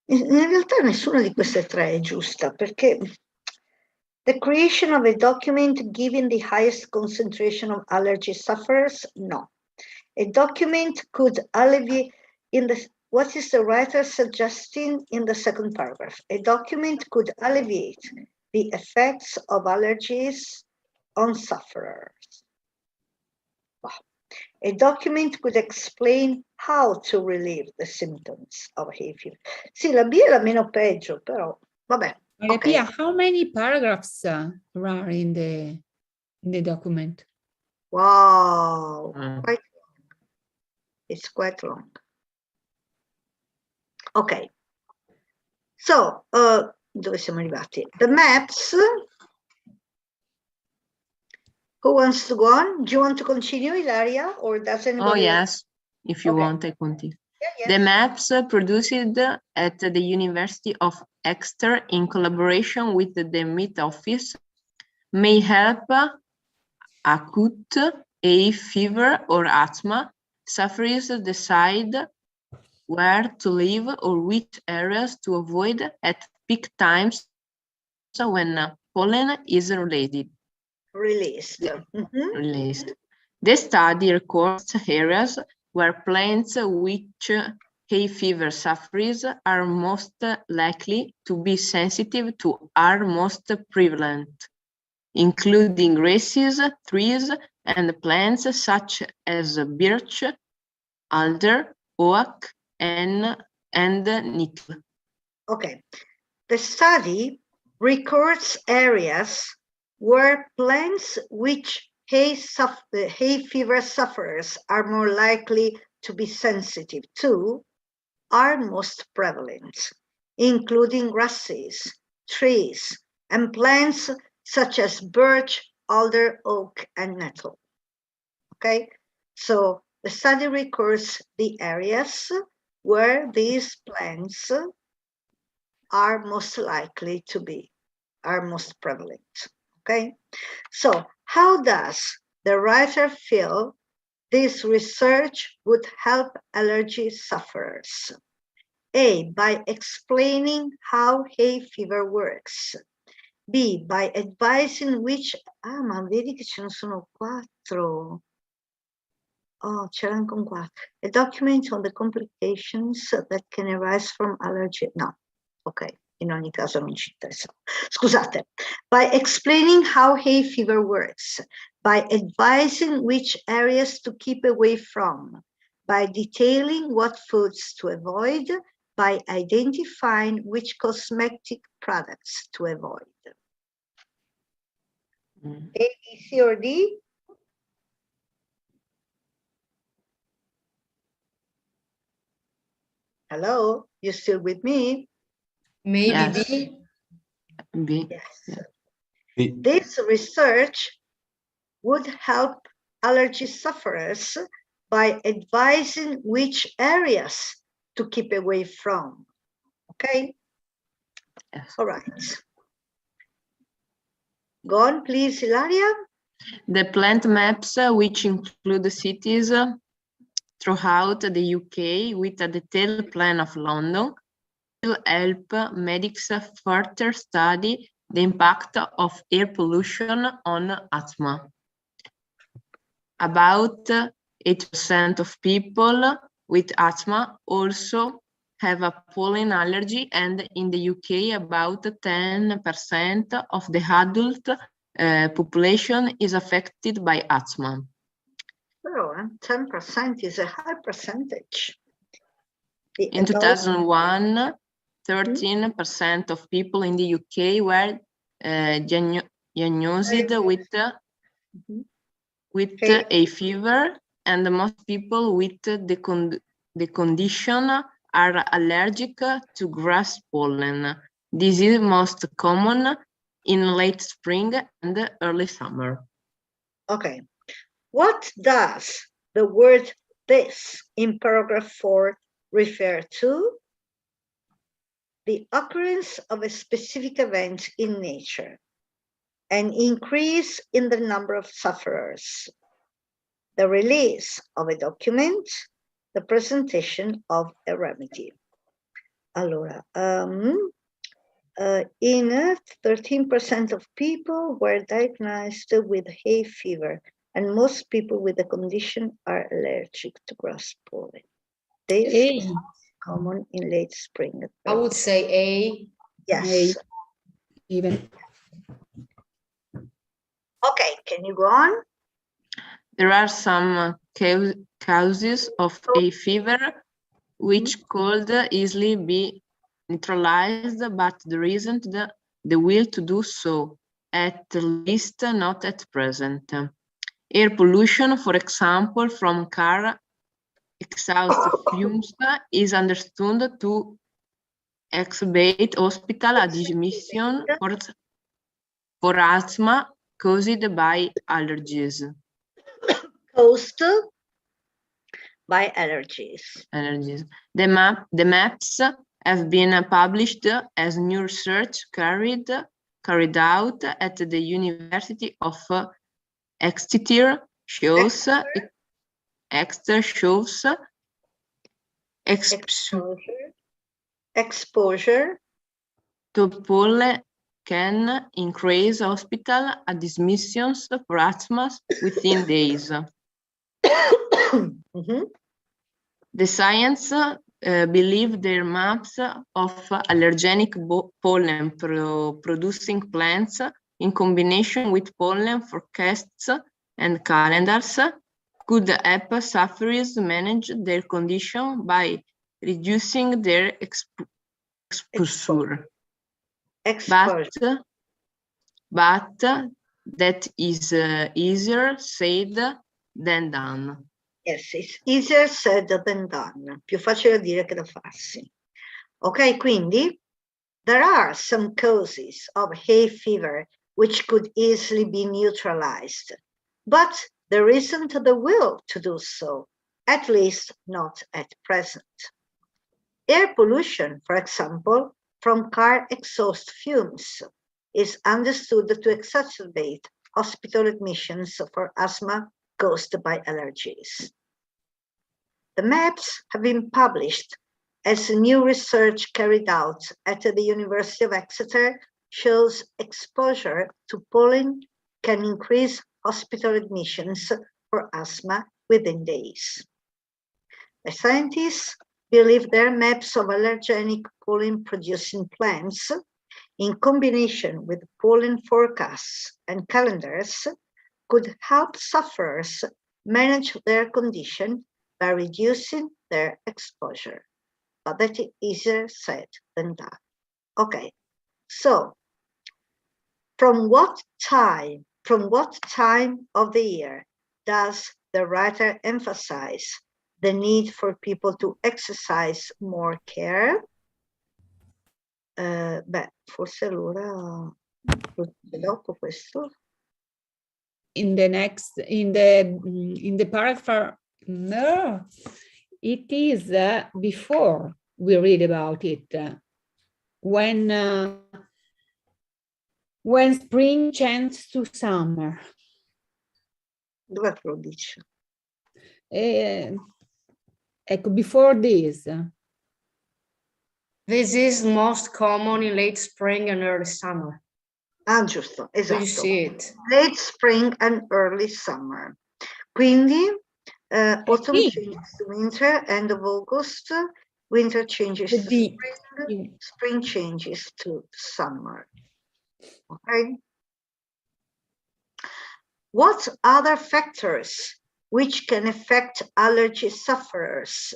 In realtà nessuna di queste tre è giusta, perché the creation of a document giving the highest concentration of allergy sufferers, no. A document could alleviate what is the writer suggesting in the second paragraph? A document could alleviate the effects of allergies on sufferers. A document could explain how to relieve the symptoms of hay fever. Sì, la B è la meno peggio, però vabbè. Okay. Pia, how many paragraphs are in the document? Wow, quite long. It's quite long. Ok, so dove siamo arrivati? The maps. Who wants to go on? Do you want to continue, Ilaria, or does anybody? Oh yes, if you want, I continue. Yeah. The maps produced at the University of Exeter in collaboration with the Met Office may help acute hay fever or asthma sufferers decide where to live or which areas to avoid at peak times when pollen is released. Released. The study records areas where plants which hay fever sufferers are most likely to be sensitive to are most prevalent, including grasses, trees, and plants such as birch, alder, oak, and nettle. Okay. The study records areas where plants which hay fever sufferers are more likely to be sensitive to are most prevalent, including grasses, trees, and plants such as birch, alder, oak, and nettle. Okay, so the study records the areas where these plants are most likely to be, are most prevalent. Okay, so how does the writer feel this research would help allergy sufferers? A, by explaining how hay fever works. B, by advising which, ma vedi che ce ne sono 4. Oh, c'era anche un qua. A document on the complications that can arise from allergy. No, ok, in ogni caso non ci interessa. Scusate. By explaining how hay fever works, by advising which areas to keep away from, by detailing what foods to avoid, by identifying which cosmetic products to avoid. A, B, C, or D? Hello, you still with me? Maybe Yes. B. B. Yes. B. This research would help allergy sufferers by advising which areas to keep away from. Okay? Yes. All right. Go on, please, Ilaria. The plant maps, which include the cities throughout the UK with a detailed plan of London, will help medics further study the impact of air pollution on asthma. About 8% of people with asthma also have a pollen allergy, and in the UK, about 10% of the adult population is affected by asthma. Oh, 10% is a high percentage. In 2001, 13% of people in the UK were diagnosed with a fever, and most people with the condition are allergic to grass pollen. This is most common in late spring and early summer. Okay. What does the word this in paragraph 4 refer to? The occurrence of a specific event in nature, an increase in the number of sufferers, the release of a document, the presentation of a remedy. Allora, in 13% of people were diagnosed with hay fever, and most people with the condition are allergic to grass pollen. This is common in late spring. I would say A. Yes. A. Even. Okay, can you go on? There are some causes of hay fever which could easily be neutralized, but there isn't the will to do so, at least not at present. Air pollution, for example, from car exhaust fumes, is understood to exacerbate hospital admission for asthma caused by allergies. Caused by allergies. The maps have been published as new research carried out at the University of Exeter shows exposure to pollen can increase hospital admissions for asthma within days. The science believe their maps of allergenic pollen producing plants in combination with pollen forecasts and calendars could help sufferers manage their condition by reducing their exposure. But that is easier said than done. Yes, it's easier said than done. Più facile da dire che da farsi. Ok, quindi there are some causes of hay fever which could easily be neutralized, but there isn't the will to do so, at least not at present. Air pollution, for example, from car exhaust fumes is understood to exacerbate hospital admissions for asthma caused by allergies. The maps have been published as new research carried out at the University of Exeter shows exposure to pollen can increase hospital admissions for asthma within days. The scientists believe their maps of allergenic pollen-producing plants, in combination with pollen forecasts and calendars, could help sufferers manage their condition by reducing their exposure. But that is easier said than done. Okay, so from what time of the year does the writer emphasize the need for people to exercise more care? Forse allora dopo questo. In the paragraph, no, it is before we read about it. When spring changes to summer. Dove lo dice? Ecco, before this. This is most common in late spring and early summer. Ah, giusto, esatto. You see it. Late spring and early summer. Quindi, autumn changes to winter, end of August, winter changes to spring, spring changes to summer. Okay. What other factors which can affect allergy sufferers,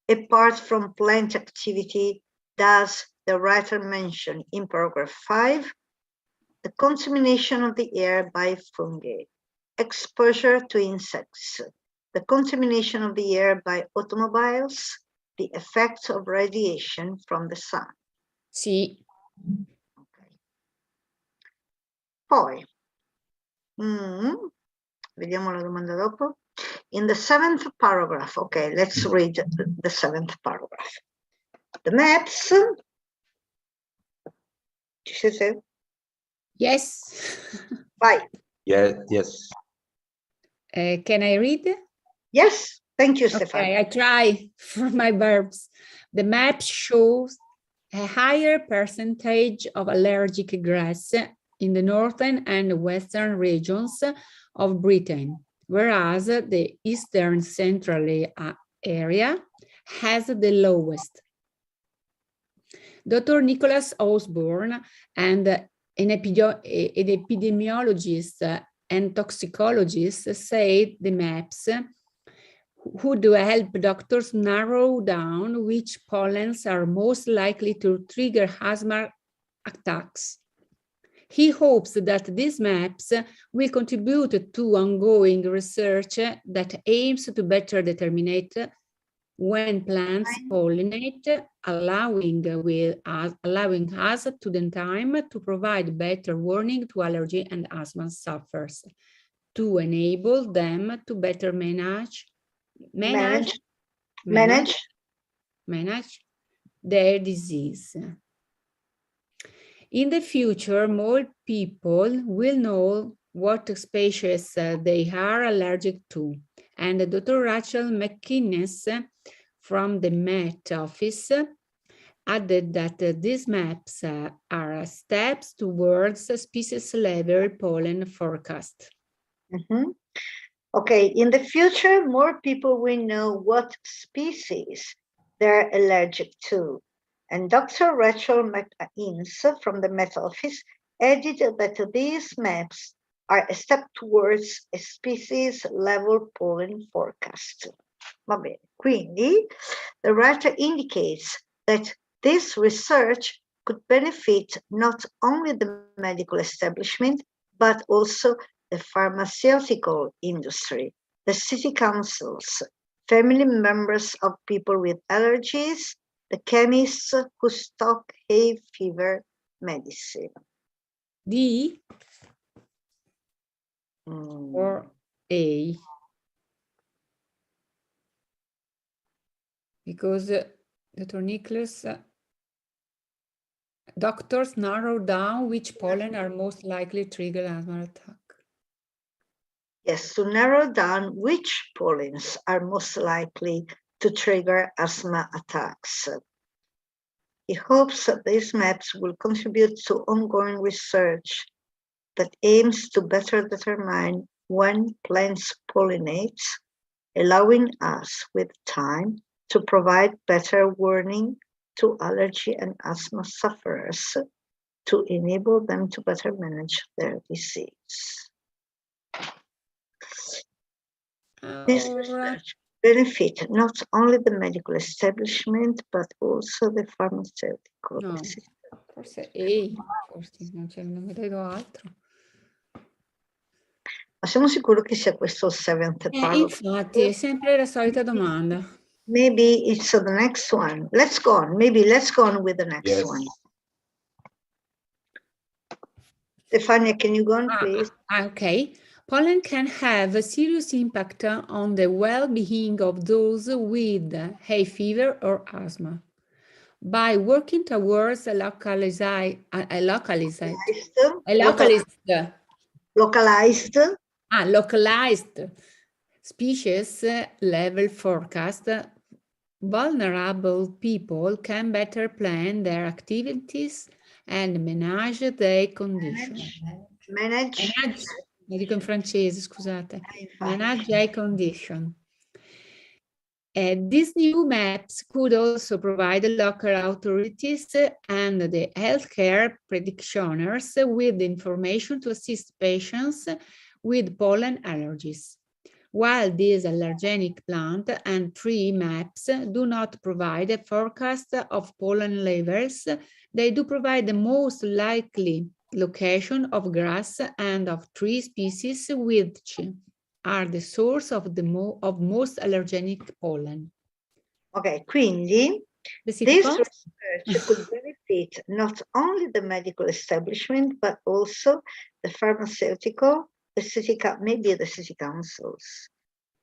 apart from plant activity, does the writer mention in paragraph 5? The contamination of the air by fungi, exposure to insects, the contamination of the air by automobiles, the effects of radiation from the sun. Sì. Okay. Poi, vediamo la domanda dopo. In the 7th paragraph, okay, let's read the 7th paragraph. The maps. Ci siete? Yes. Vai. Yes. Can I read? Yes, thank you, Stefano. Okay, I try for my verbs. The map shows a higher percentage of allergic grass in the northern and western regions of Britain, whereas the eastern central area has the lowest. Dr. Nicholas Osborne and an epidemiologist and toxicologist say the maps would help doctors narrow down which pollens are most likely to trigger asthma attacks. He hopes that these maps will contribute to ongoing research that aims to better determine when plants pollinate, allowing us to the time to provide better warning to allergy and asthma sufferers, to enable them to better manage their disease. In the future, more people will know what species they are allergic to, and Dr. Rachel McInnes from the Met Office added that these maps are steps towards a species-level pollen forecast. Okay, in the future, more people will know what species they're allergic to. And Dr. Rachel McInnes from the Met Office added that these maps are a step towards a species-level pollen forecast. Va bene. Quindi, the writer indicates that this research could benefit not only the medical establishment, but also the pharmaceutical industry, the city councils, family members of people with allergies, the chemists who stock hay fever medicine. D or A? Because Dr. Nicholas, doctors narrow down which pollen are most likely to trigger asthma attack. Yes, to narrow down which pollens are most likely to trigger asthma attacks. He hopes that these maps will contribute to ongoing research that aims to better determine when plants pollinate, allowing us with time to provide better warning to allergy and asthma sufferers to enable them to better manage their disease. This research benefit not only the medical establishment, but also the pharmaceutical. No, forse E, forse non vedo altro. Ma siamo sicuri che sia questo il seventh part? Infatti, è sempre la solita domanda. Maybe it's the next one. Let's go on. Maybe let's go on with the next one. Stefania, can you go on, please? Okay. Pollen can have a serious impact on the well-being of those with hay fever or asthma. By working towards a localized species level forecast, vulnerable people can better plan their activities and manage their condition. Manage. Lo dico in francese, scusate. Manage their condition. These new maps could also provide the local authorities and the healthcare practitioners with information to assist patients with pollen allergies. While these allergenic plant and tree maps do not provide a forecast of pollen levels, they do provide the most likely location of grass and of tree species which are the source of most allergenic pollen. Ok, quindi this research could benefit not only the medical establishment, but also the pharmaceutical, maybe the city councils,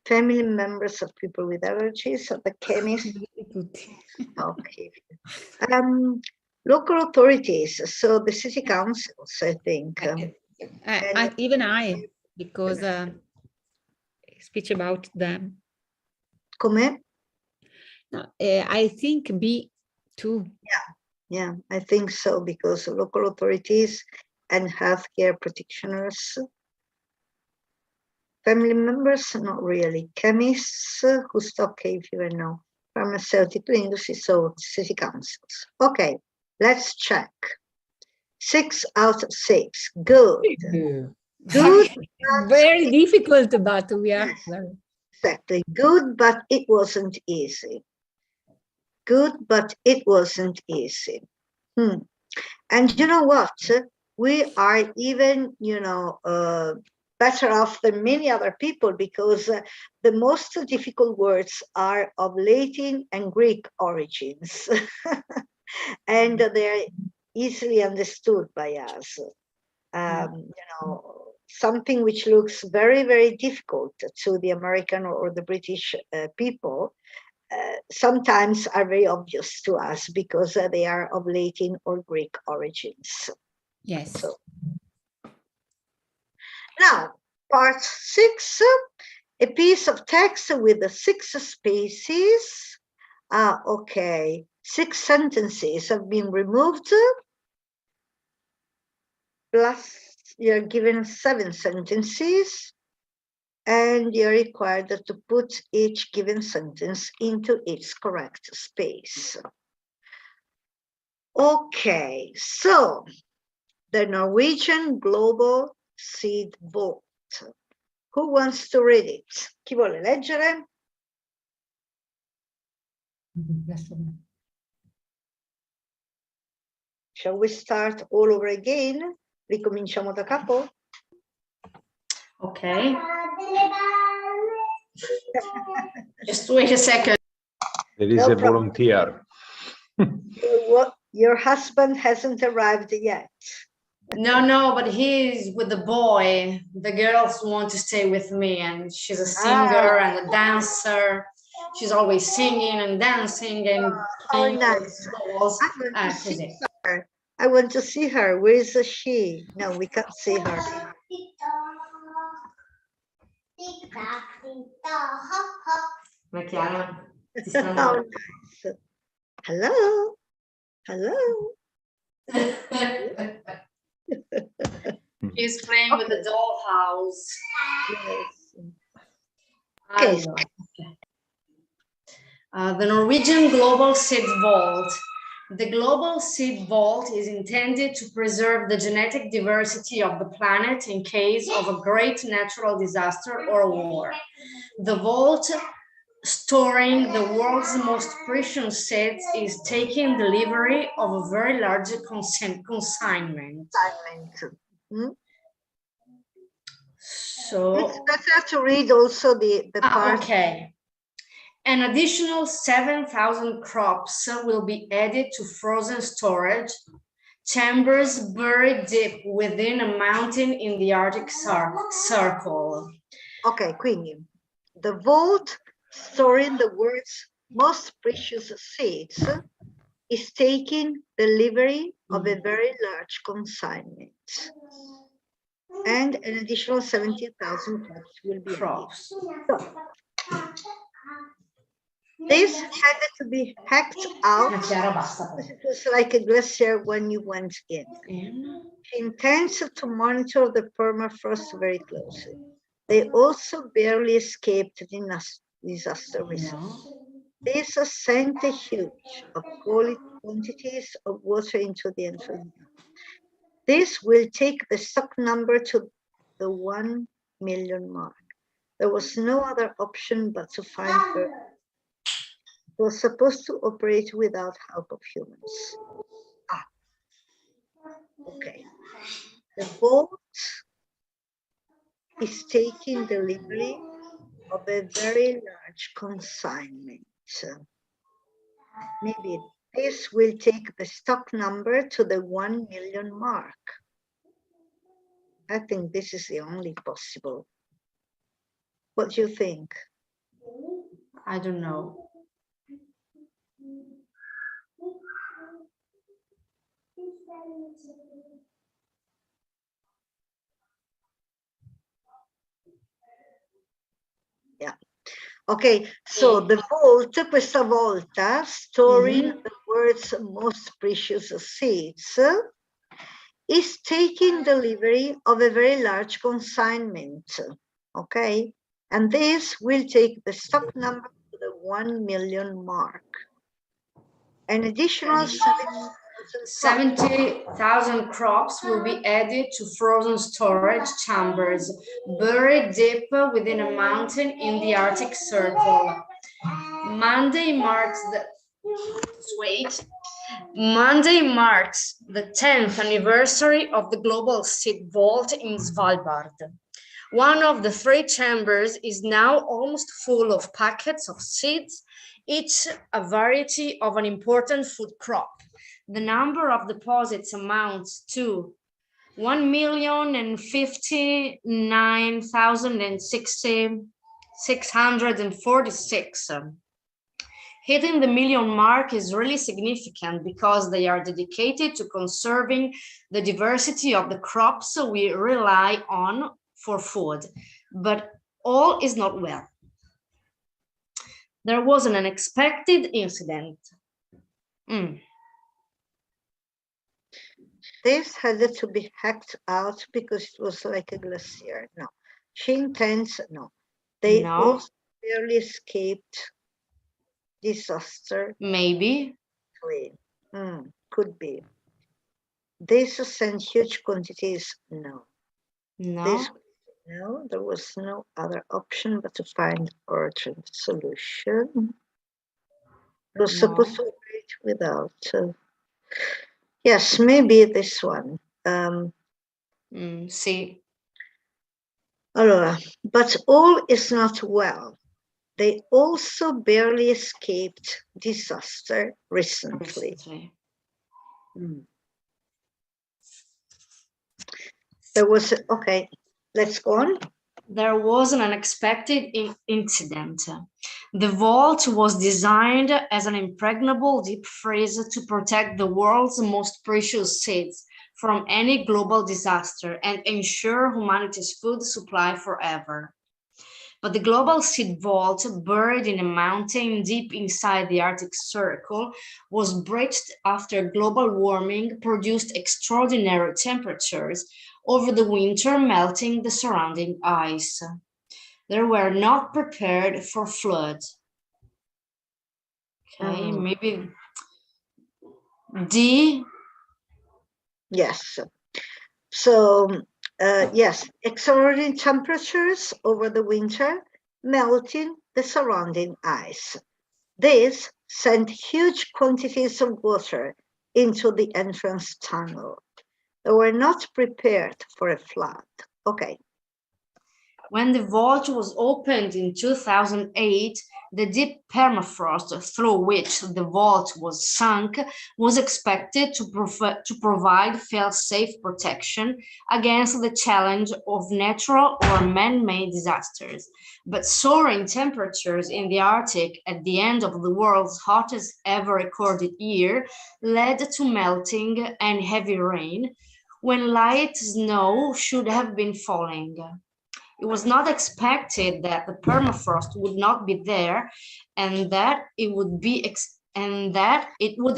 family members of people with allergies, the chemists. Okay. Local authorities, so the city councils, I think. Even I, because speech about them. Come? No, I think B too. Yeah, I think so, because local authorities and healthcare practitioners, family members, not really, chemists who stop hay fever, no, pharmaceutical industry, so city councils. Okay, let's check. 6 out of 6, good. Good. Very difficult, but we are. Exactly, good, but it wasn't easy. Good, but it wasn't easy. And you know what? We are even, better off than many other people, because the most difficult words are of Latin and Greek origins. And they're easily understood by us. Something which looks very, very difficult to the American or the British people, sometimes are very obvious to us because they are of Latin or Greek origins. Yes. So, now, part 6, a piece of text with the 6 spaces. Okay, 6 sentences have been removed. Plus, you're given 7 sentences, and you're required to put each given sentence into its correct space. Okay, so the Norwegian Global Seed Vault. Who wants to read it? Chi vuole leggere? Shall we start all over again? Ricominciamo da capo? Okay. Just wait a second. There is a volunteer. Your husband hasn't arrived yet. No, but he's with the boy. The girls want to stay with me, and she's a singer and a dancer. She's always singing and dancing and playing with dolls. I want to see her. Where is she? No, we can't see her. Oh, nice. Hello. Hello. She's playing with the dollhouse. Yes. Okay. The Norwegian Global Seed Vault. The Global Seed Vault is intended to preserve the genetic diversity of the planet in case of a great natural disaster or a war. The vault, storing the world's most precious seeds, is taking delivery of a very large consignment. So it's better to read also the part. Okay. An additional 7,000 crops will be added to frozen storage chambers buried deep within a mountain in the Arctic Circle. Ok, quindi the vault storing the world's most precious seeds is taking delivery of a very large consignment. And an additional 70,000 crops will be added. So, this had to be hacked out because it was like a glacier when you went in. She intends to monitor the permafrost very closely. They also barely escaped the disaster risk. This sent a huge quantities of water into the entrance. This will take the stock number to the 1 million mark. There was no other option but to find her. It was supposed to operate without help of humans. Okay. The vault is taking delivery of a very large consignment. Maybe this will take the stock number to the 1 million mark. I think this is the only possible. What do you think? I don't know. Yeah. Okay, so the vault, questa volta, storing the world's most precious seeds, is taking delivery of a very large consignment. Okay, and this will take the stock number to the 1 million mark. An additional 70,000 crops will be added to frozen storage chambers buried deep within a mountain in the Arctic Circle. Monday marks the 10th anniversary of the Global Seed Vault in Svalbard. One of the 3 chambers is now almost full of packets of seeds, each a variety of an important food crop. The number of deposits amounts to 1,059,646. Hitting the million mark is really significant because they are dedicated to conserving the diversity of the crops we rely on for food. But all is not well. There was an unexpected incident. This had to be hacked out because it was like a glacier. No, she intends, no. They also barely escaped disaster. Maybe. Could be. They sent huge quantities. No. No, there was no other option but to find urgent solution. It was supposed to operate without. Yes, maybe this one. See. Allora, but all is not well. They also barely escaped disaster recently. There was, okay, let's go on. There was an unexpected incident. The vault was designed as an impregnable deep freeze to protect the world's most precious seeds from any global disaster and ensure humanity's food supply forever. But the Global Seed Vault, buried in a mountain deep inside the Arctic Circle, was breached after global warming produced extraordinary temperatures over the winter, melting the surrounding ice. They were not prepared for floods. Okay, maybe D. Yes. So, yes, extraordinary temperatures over the winter, melting the surrounding ice. This sent huge quantities of water into the entrance tunnel. They were not prepared for a flood. Okay. When the vault was opened in 2008, the deep permafrost through which the vault was sunk was expected to provide fail-safe protection against the challenge of natural or man-made disasters. But soaring temperatures in the Arctic at the end of the world's hottest ever recorded year led to melting and heavy rain, when light snow should have been falling. It was not expected that the permafrost would not be there, and that it would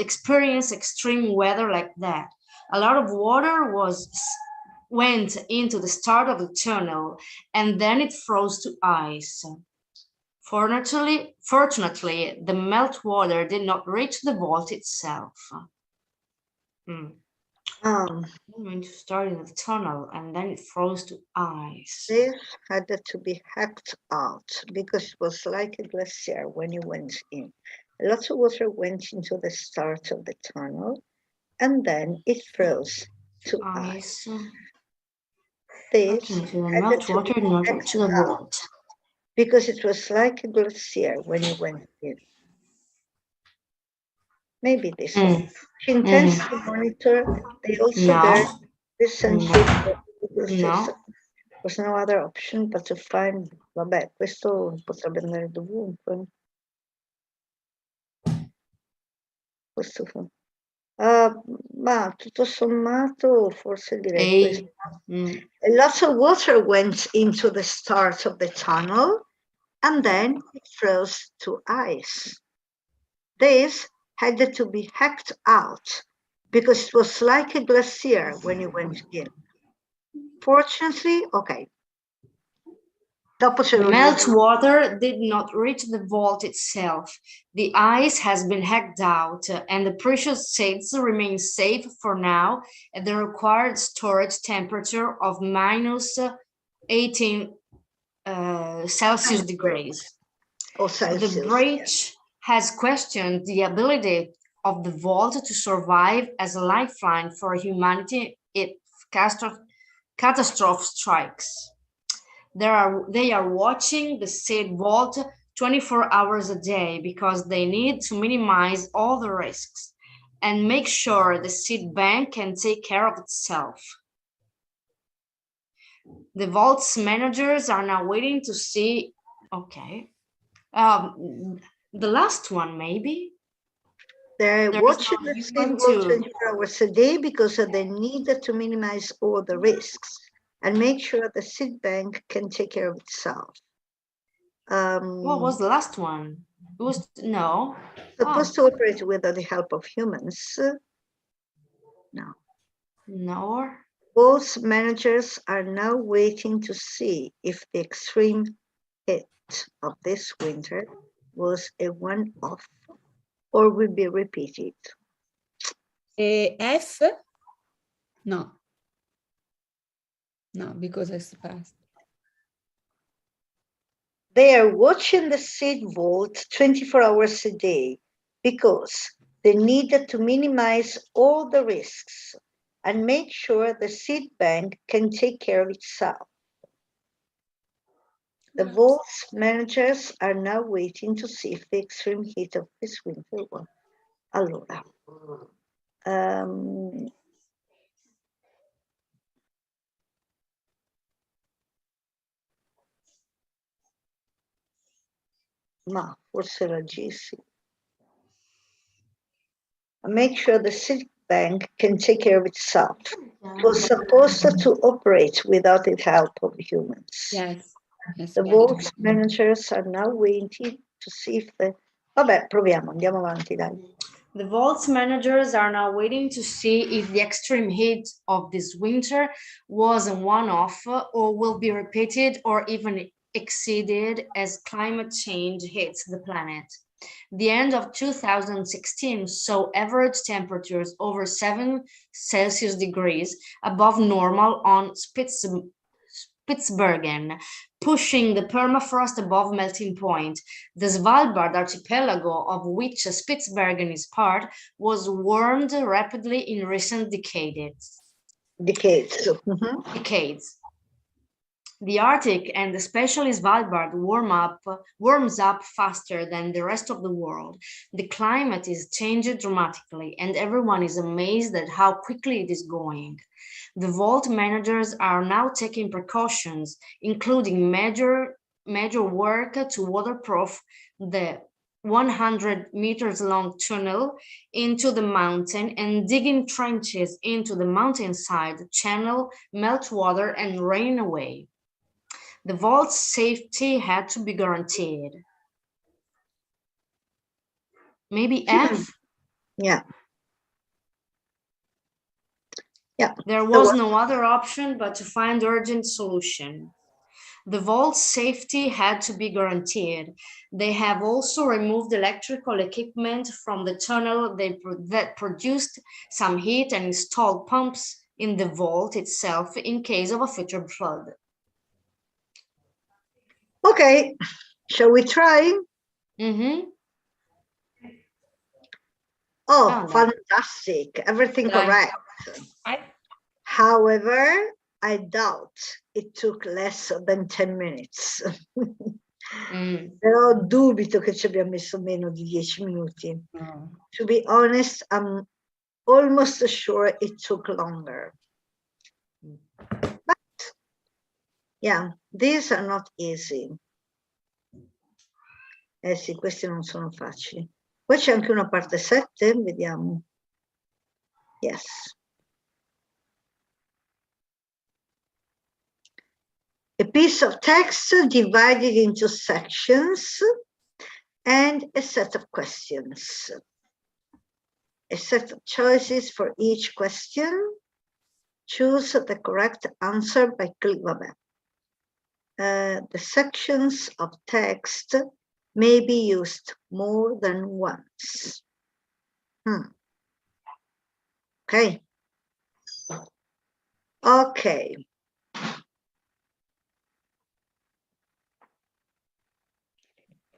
experience extreme weather like that. A lot of water went into the start of the tunnel, and then it froze to ice. Fortunately, the meltwater did not reach the vault itself. When you started the tunnel and then it froze to ice. This had to be hacked out because it was like a glacier when you went in. Lots of water went into the start of the tunnel and then it froze to ice. This had to be hacked out because it was like a glacier when you went in. There this one. She intends to monitor the also there this and There's no other option but to find, vabbè, questo potrebbe andare dovunque. Questo ma tutto sommato forse direi questo. Lots of water went into the start of the tunnel and then it froze to ice. This had to be hacked out because it was like a glacier when you went in. Fortunately, okay. The meltwater did not reach the vault itself. The ice has been hacked out and the precious seeds remain safe for now at the required storage temperature of minus 18 Celsius degrees. The breach has questioned the ability of the vault to survive as a lifeline for humanity if catastrophe strikes. They are watching the said vault 24 hours a day because they need to minimize all the risks and make sure the seed bank can take care of itself. The vault's managers are now waiting to see, okay, the last one maybe? They're watching the seed vault 24 hours a day because they need to minimize all the risks and make sure the seed bank can take care of itself. What was the last one? It was, no. Supposed to operate without the help of humans. No. No. Both managers are now waiting to see if the extreme heat of this winter was a one-off or will be repeated. F? No. No, because it's past. They are watching the seed vault 24 hours a day because they need to minimize all the risks and make sure the seed bank can take care of itself. The vault's managers are now waiting to see if the extreme heat of this winter will. Allora. Ma forse la G sì. Make sure the seed bank can take care of itself. It was supposed to operate without the help of humans. Yes. Yes, the vault managers are now waiting to see if the... Vabbè, proviamo, andiamo avanti, dai. The vault's managers are now waiting to see if the extreme heat of this winter was a one-off or will be repeated or even exceeded as climate change hits the planet. The end of 2016 saw average temperatures over 7 Celsius degrees above normal on Spitsbergen, pushing the permafrost above melting point. The Svalbard archipelago, of which Spitsbergen is part, was warmed rapidly in recent decades. The Arctic, and especially Svalbard, warms up faster than the rest of the world. The climate is changed dramatically, and everyone is amazed at how quickly it is going. The vault managers are now taking precautions, including major work to waterproof the 100 meters long tunnel into the mountain and digging trenches into the mountainside to channel meltwater and rain away. The vault's safety had to be guaranteed. Maybe F? Yeah. There was no other option but to find urgent solution. The vault's safety had to be guaranteed. They have also removed electrical equipment from the tunnel that produced some heat and installed pumps in the vault itself in case of a future flood. Okay, shall we try? Oh, fantastic. Everything correct. However, I doubt it took less than 10 minutes. Però dubito che ci abbia messo meno di 10 minuti. To be honest, I'm almost sure it took longer. But, yeah, these are not easy. Eh sì, questi non sono facili. Poi c'è anche una parte 7, vediamo. Yes. A piece of text divided into sections and a set of questions. A set of choices for each question. Choose the correct answer by clicking. The sections of text may be used more than once. Okay. Okay.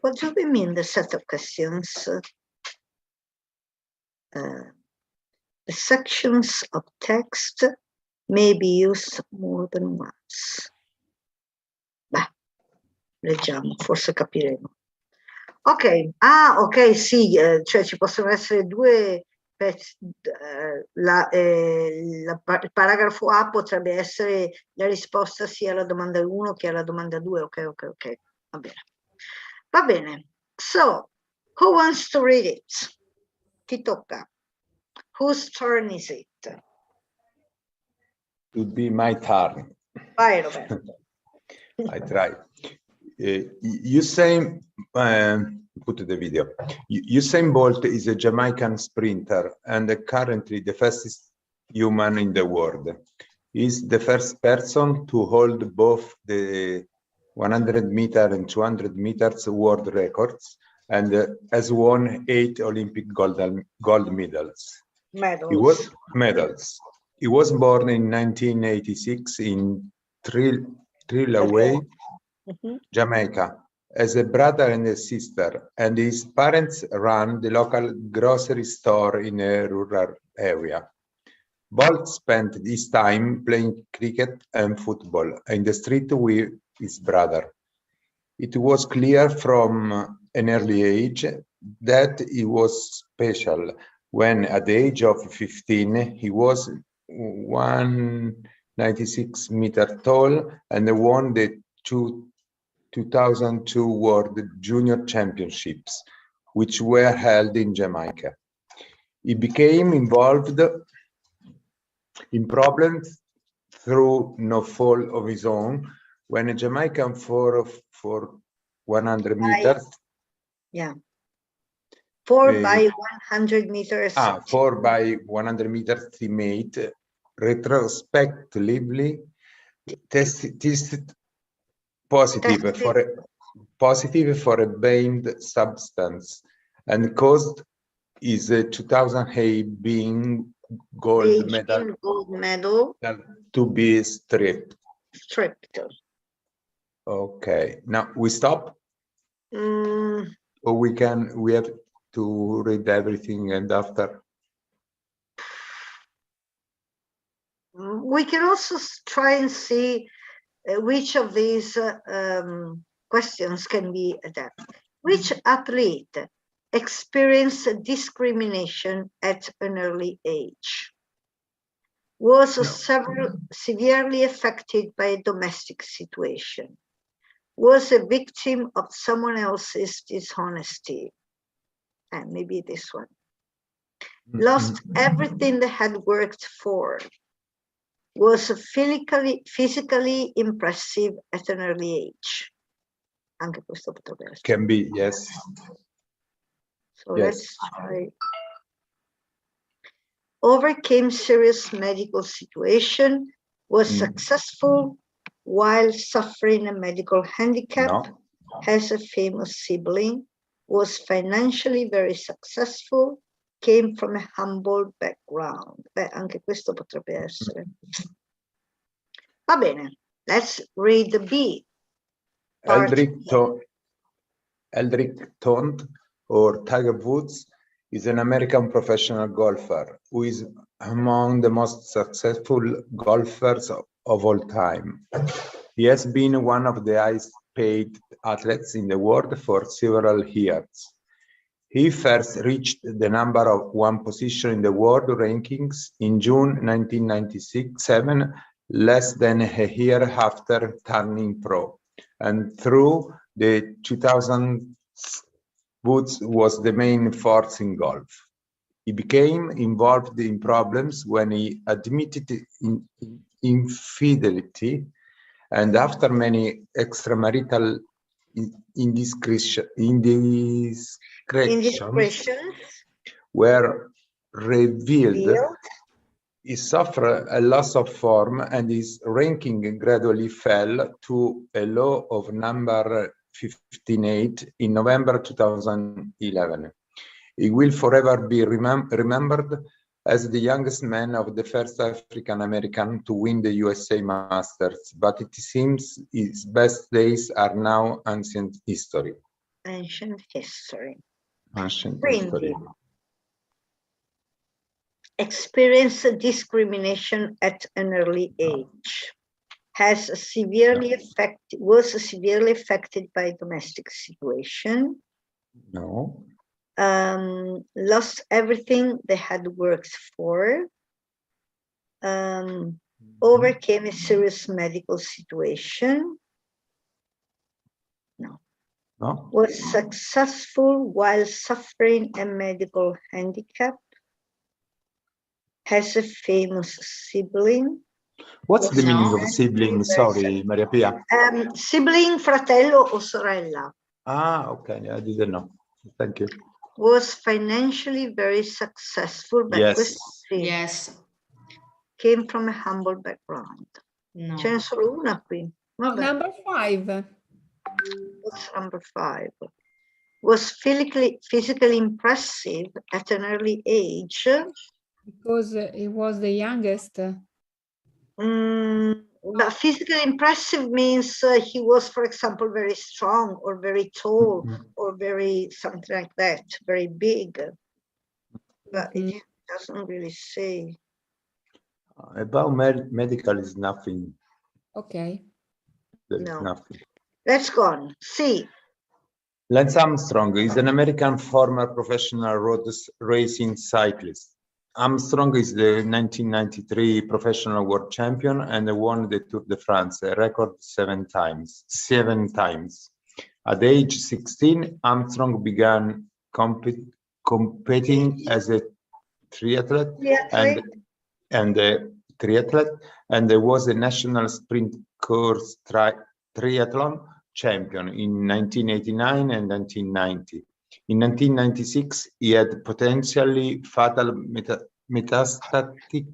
What do we mean, the set of questions? The sections of text may be used more than once. Beh, leggiamo, forse capiremo. Ok, ok, sì, cioè ci possono essere due pezzi. Il paragrafo A potrebbe essere la risposta sia alla domanda 1 che alla domanda 2. Ok, va bene. Va bene. So, who wants to read it? Chi tocca? Whose turn is it? It would be my turn. Vai, Roberto. I try. Usain, put the video. Usain Bolt is a Jamaican sprinter and currently the fastest human in the world. He's the first person to hold both the 100 meter and 200 meters world records and has won 8 Olympic gold medals. Medals. He was born in 1986 in Trilaway, Jamaica, as a brother and a sister, and his parents ran the local grocery store in a rural area. Bolt spent his time playing cricket and football in the street with his brother. It was clear from an early age that he was special when at the age of 15 he was 196 meters tall and won the 2002 World Junior Championships, which were held in Jamaica. He became involved in problems through no fault of his own when a Jamaican for 100 meters. Yeah. 4 by 100 meters. 4 by 100 meters teammate retrospectively tested positive for a banned substance And caused is a 2008 being gold medal to be stripped. Okay, now we stop. Or we have to read everything and after. We can also try and see which of these questions can be adapted. Which athlete experienced discrimination at an early age? Was severely affected by a domestic situation? Was a victim of someone else's dishonesty? And maybe this one. Lost everything they had worked for? Was physically impressive at an early age? Anche questo potrebbe essere. Can be, yes. So let's try. Overcame serious medical situation, was successful while suffering a medical handicap, has a famous sibling, was financially very successful, came from a humble background. Beh, anche questo potrebbe essere. Va bene, let's read the B. Eldrick Taunt, or Tiger Woods, is an American professional golfer who is among the most successful golfers of all time. He has been one of the highest paid athletes in the world for several years. He first reached the number one position in the world rankings in June 1997, less than a year after turning pro. And through the 2000s, Woods was the main force in golf. He became involved in problems when he admitted infidelity, and after many extramarital indiscretions were revealed, he suffered a loss of form and his ranking gradually fell to a low of number 58 in November 2011. He will forever be remembered as the youngest man of the first African American to win the USA Masters, but it seems his best days are now ancient history. Ancient history. Ancient history. Experience discrimination at an early age. Was severely affected by overcame situation. No. Lost everything they had worked for. Overcame a serious medical situation. No. Was successful while suffering a medical handicap. Has a famous sibling. What's the meaning of sibling? Sorry, Maria Pia. Sibling, fratello o sorella. Ah, okay. I didn't know. Thank you. Was financially very successful. Yes. Came from a humble background. No. Ce n'è solo una qui. Number 5. What's number 5? Was physically impressive at an early age. Because he was the youngest. But physically impressive means he was, for example, very strong or very tall or very something like that, very big. But it doesn't really say. About medical is nothing. Okay. Nothing. Let's go on. C. Lance Armstrong is an American former professional road racing cyclist. Armstrong is the 1993 professional world champion and won the Tour de France, a record 7 times. At age 16, Armstrong began competing as a triathlete and was a national sprint course triathlon champion in 1989 and 1990. In 1996, he had potentially fatal metastatic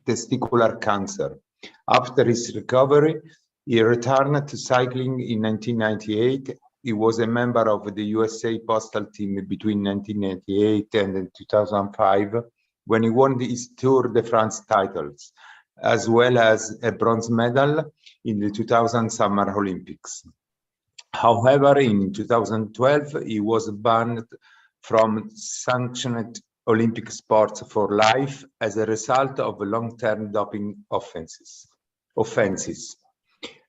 testicular cancer. After his recovery, he returned to cycling in 1998 He was a member of the USA postal team between 1998 and 2005, when he won his Tour de France titles, as well as a bronze medal in the 2000 Summer Olympics. However, in 2012, he was banned from sanctioned Olympic sports for life as a result of long-term doping offenses.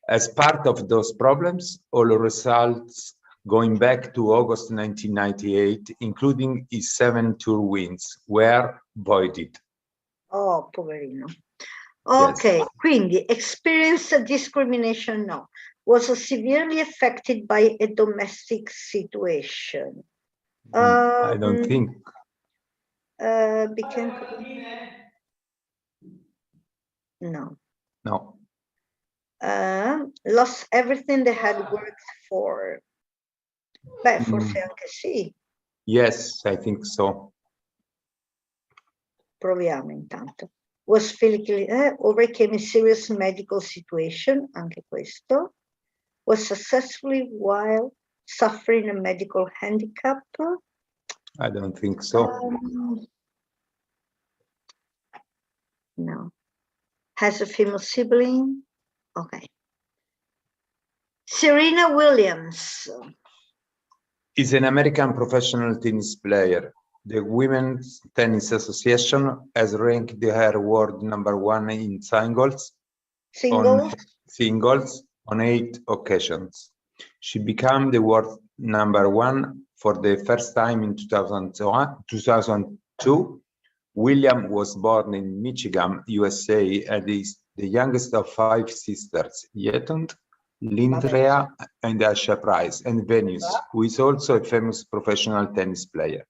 As part of those problems, all results going back to August 1998, including his 7 Tour wins, were voided. Oh, poverino. Okay, yes. Quindi experience discrimination, no. Was severely affected by a domestic situation. I don't think. No. No. Lost everything they had worked for. Beh, forse anche sì. Yes, I think so. Proviamo intanto. Was physically overcame a serious medical situation, anche questo. Was successfully while suffering a medical handicap. I don't think so. No. Has a female sibling. Okay. Serena Williams is an American professional tennis player. The Women's Tennis Association has ranked her world #1 in singles on 8 occasions. She became the world #1 for the first time in 2002. William was born in Michigan, USA, and is the youngest of 5 sisters, Yeton, Lindrea, and Asha Price, and Venus, who is also a famous professional tennis player.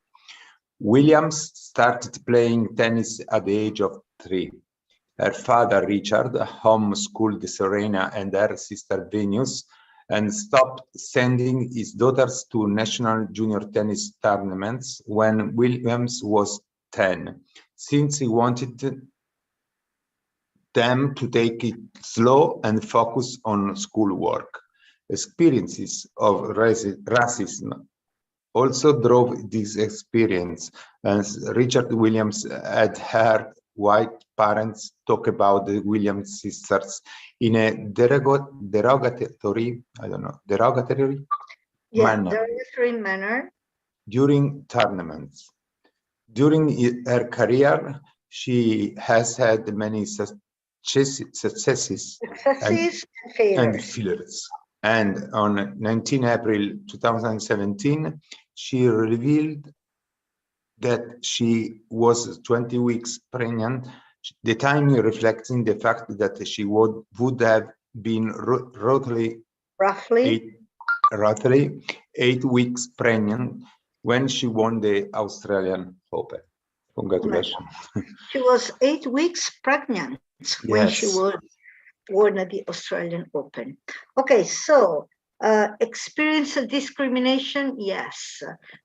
Williams started playing tennis at the age of 3. Her father, Richard, homeschooled Serena and her sister Venus, and stopped sending his daughters to national junior tennis tournaments when Williams was 10, since he wanted them to take it slow and focus on schoolwork. Experiences of racism also drove this experience, as Richard Williams had heard white parents talk about the Williams sisters in a derogatory manner during tournaments. During her career, she has had many successes and failures. And on 19 April 2017, she revealed that she was 20 weeks pregnant, the time reflecting the fact that she would have been roughly 8 weeks pregnant when she won the Australian Open. Congratulations. She was 8 weeks pregnant when she won the Australian Open. Okay, so experience discrimination, yes.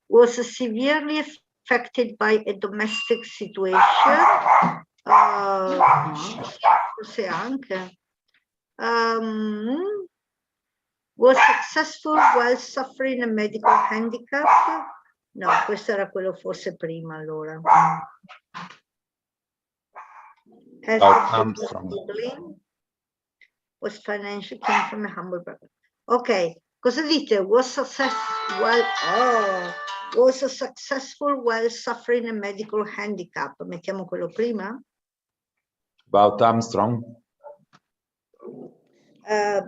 Was severely affected by a domestic situation. Forse anche. Was successful while suffering a medical handicap. No, questo era quello forse prima, allora. Has Armstrong. Was financial, came from a humble background. Ok, cosa dite? Was successful while suffering a medical handicap. Mettiamo quello prima. About Armstrong?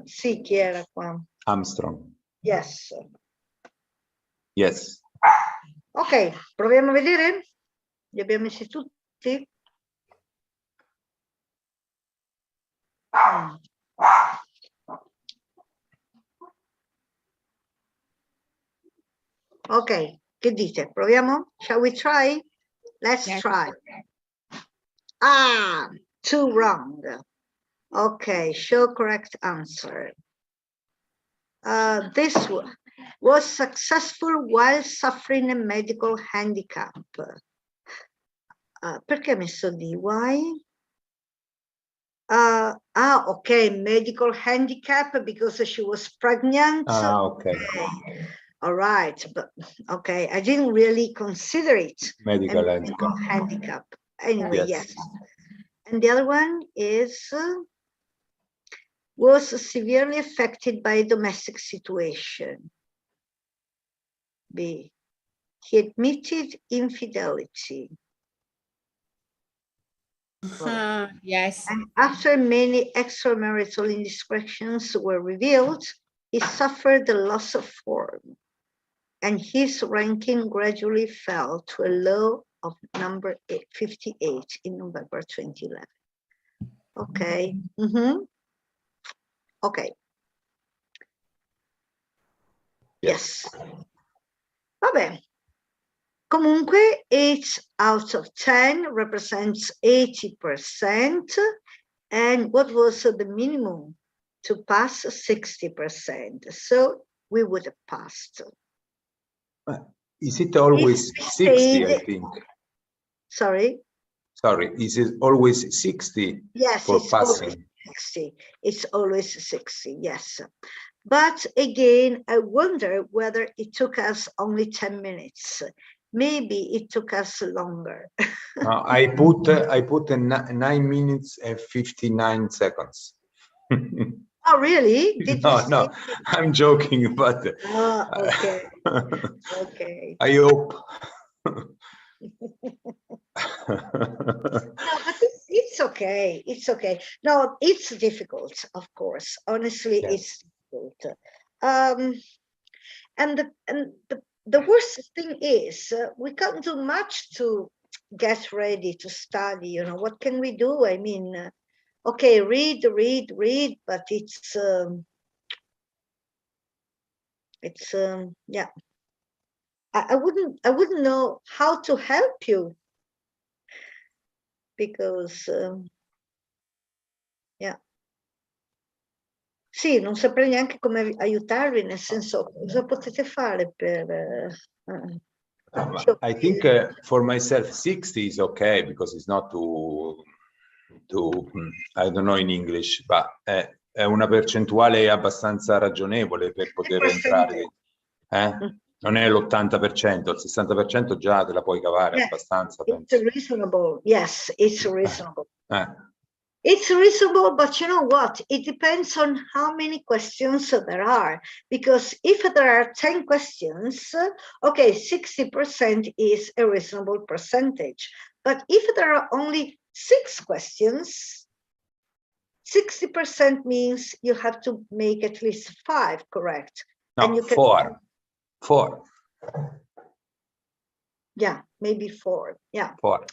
Sì, chi era qua? Armstrong. Yes. Yes. Ok, proviamo a vedere. Li abbiamo messi tutti? Ok, che dite? Proviamo? Shall we try? Let's try. Ah, 2 wrong. Okay, show correct answer. This was successful while suffering a medical handicap. Perché ho messo D? Why? Okay, medical handicap because she was pregnant. Okay. All right, but okay, I didn't really consider it Medical handicap. Anyway, yes. And the other one is was severely affected by a domestic situation. B. He admitted infidelity. Yes. And after many extramarital indiscretions were revealed, he suffered the loss of form, and his ranking gradually fell to a low of number 58 in November 2011. Okay. Okay. Yes. Vabbè. Comunque, 8 out of 10 represents 80%. And what was the minimum to pass? 60%. So we would have passed. Is it always 60, I think? Sorry? Sorry, is it always 60 yes, for it's passing? Always 60. It's always 60, yes. But again, I wonder whether it took us only 10 minutes. Maybe it took us longer. I put 9 minutes and 59 seconds. Oh, really? Did you No, I'm joking, but okay. Okay. I hope. No, but it's okay. It's okay. No, it's difficult, of course. Honestly, it's difficult. And the worst thing is we can't do much to get ready to study. You know, what can we do? I mean, okay, read, but it's yeah. I wouldn't know how to help you because yeah. Sì, non saprei neanche come aiutarvi, nel senso, cosa potete fare per I think for myself 60 is okay because it's not too I don't know in English, but è una percentuale abbastanza ragionevole per poter entrare. Non è l'80%, il 60% già te la puoi cavare abbastanza. It's reasonable. Yes, it's reasonable. It's reasonable, but you know what? It depends on how many questions there are. Because if there are 10 questions, okay, 60% is a reasonable percentage. But if there are only 6 questions, 60% means you have to make at least 5 correct. No, and you can 4. Yeah, maybe 4. Yeah. 4.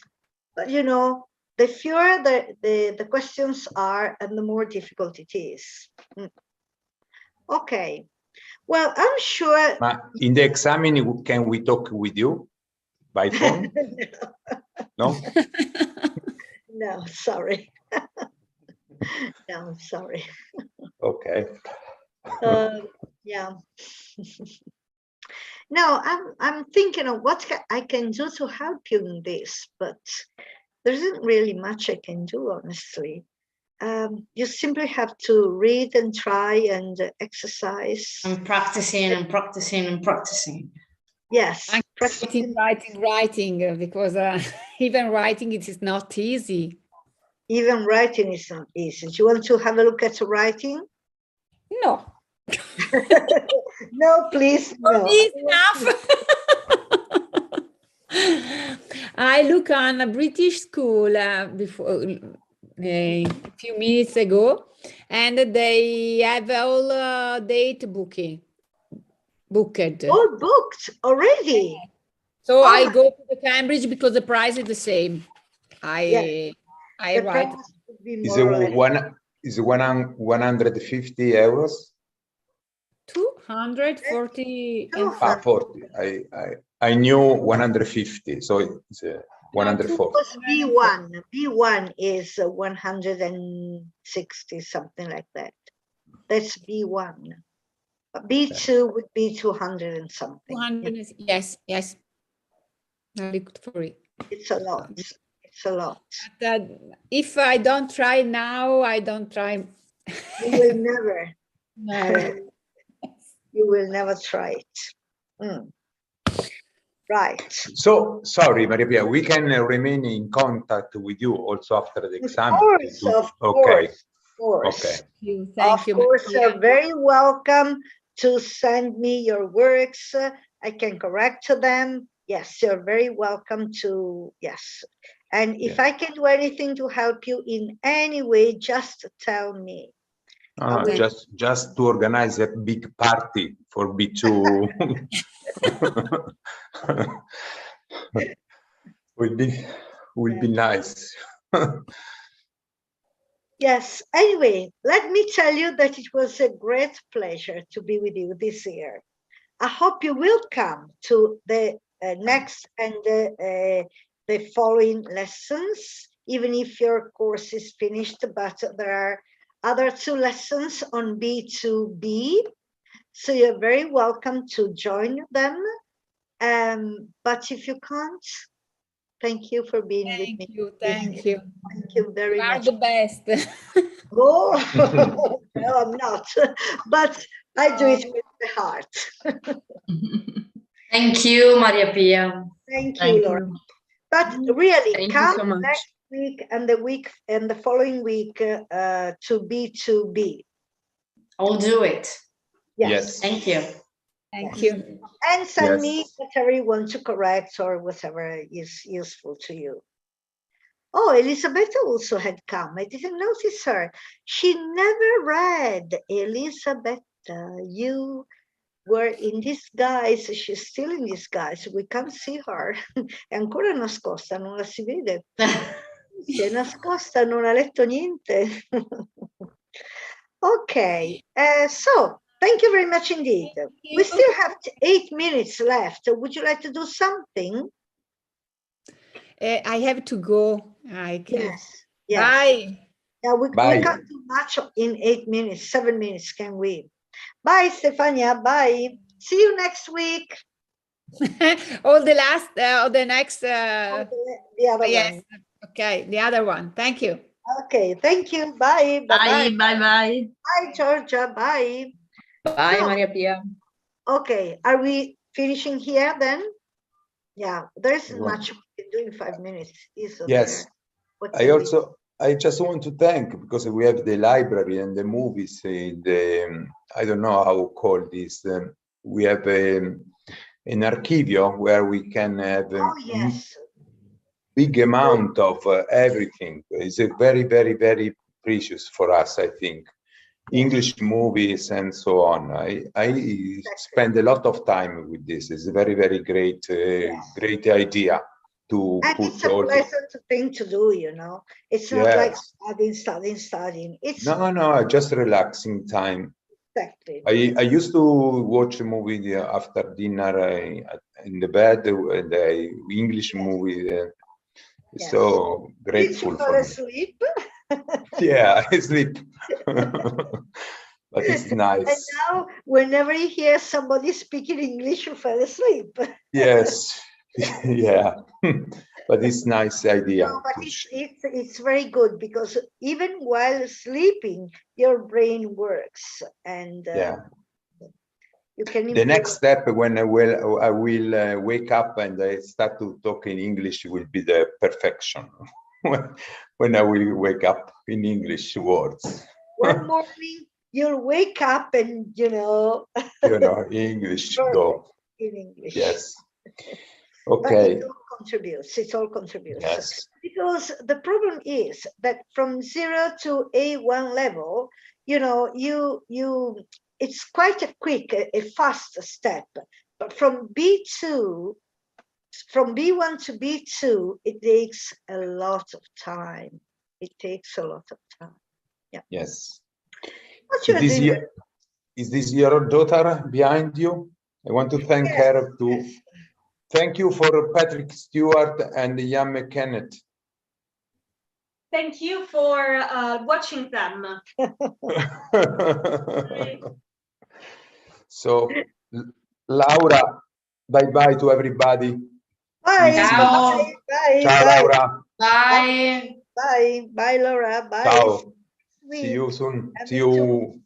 But you know, the fewer the questions are, and the more difficult it is. Okay. Well, I'm sure. But in the exam, can we talk with you by phone? No? No, sorry. No, sorry. Okay. Yeah. No, I'm thinking of what I can do to help you in this, but there isn't really much I can do, honestly. You simply have to read and try and exercise. I'm practicing and practicing and practicing. Yes. Writing, because even writing it is not easy. Even writing is not easy. Do you want to have a look at writing? No. No, please, no. Enough. I look on a British school before a few minutes ago, and they have all date booked. All booked already. So I go to the Cambridge because the price is the same. I write. Is it 150 euros? 240. 40. I knew 150, so it's 140. B1. B1 is 160, something like that. That's B1. B2 would be 200 and something. 200, yes. I looked for it. It's a lot. It's It's a lot. But, if I don't try now, I don't try. You will never. No. You will never try it. Right. So, sorry, Maria Pia, we can remain in contact with you also after the exam. Of course. Okay. Thank you. Of course, you're very welcome to send me your works. I can correct them. Yes, you're very welcome to, yes. And if I can do anything to help you in any way, just tell me. Just to organize a big party for B2 will be nice. Yes, anyway, let me tell you that it was a great pleasure to be with you this year. I hope you will come to the next and the following lessons, even if your course is finished, but there are other 2 lessons on B2B. So you're very welcome to join them. But if you can't, thank you for being with me. Thank you. Thank you very much. You are the best. Oh, no, I'm not. But I do it with the heart. Thank you, Maria Pia. Thank you, Laura. But really, come so much. next week and the following week to B2B. I'll do it. Yes. Thank you. Thank you. And send me whatever you want to correct or whatever is useful to you. Oh, Elisabetta also had come. I didn't notice her. She never read. Elisabetta, you were in disguise. She's still in disguise. We can't see her. È ancora nascosta, non la si vede. Si è nascosta, non ha letto niente. Okay, so thank you very much indeed. We still have 8 minutes left. Would you like to do something? I have to go. Yes. Bye. Yeah, we can't do much in 8 minutes, 7 minutes, can we? Bye, Stefania. Bye. See you next week. All the last, the next. The other one. Okay, the other one. Thank you. Okay, thank you. Bye. Bye. Bye. Bye, Georgia. Bye. Bye, Maria Pia. Okay, are we finishing here then? Yeah, there isn't much we can do in 5 minutes. Yes. I just want to thank, because we have the library and the movies, I don't know how to call this. We have an archivio where we can have big amount of everything. It's a very, very, very precious for us, I think. English movies and so on. I spend a lot of time with this. It's a very, very great, great idea to and put it's a pleasant thing to do, you know. It's not like studying. It's no, just relaxing time. Exactly. I used to watch a movie after dinner in the bed, and English movie. So grateful for me. Asleep? Yeah, I sleep. But it's nice. And now, whenever you hear somebody speaking English, you fell asleep. Yes, yeah. But it's nice idea. No, but it's very good, because even while sleeping, your brain works, and you can. The next step, when I will wake up and I start to talk in English, will be the perfection. When I will wake up in English words. One morning you'll wake up and English go in English. Yes. Okay. But it all contributes. Yes. Because the problem is that from 0 to A1 level, it's quite a quick, a fast step. But from B1 to B2, it takes a lot of time. Yeah. Yes. Is this your daughter behind you? I want to thank her too. Yes. Thank you for Patrick Stewart and Ian McKennett. Thank you for watching them. So, Laura, bye-bye to everybody. Bye. Ciao, Bye. Laura. Bye. Bye. Bye, Laura. Bye. Ciao. See you soon. See you.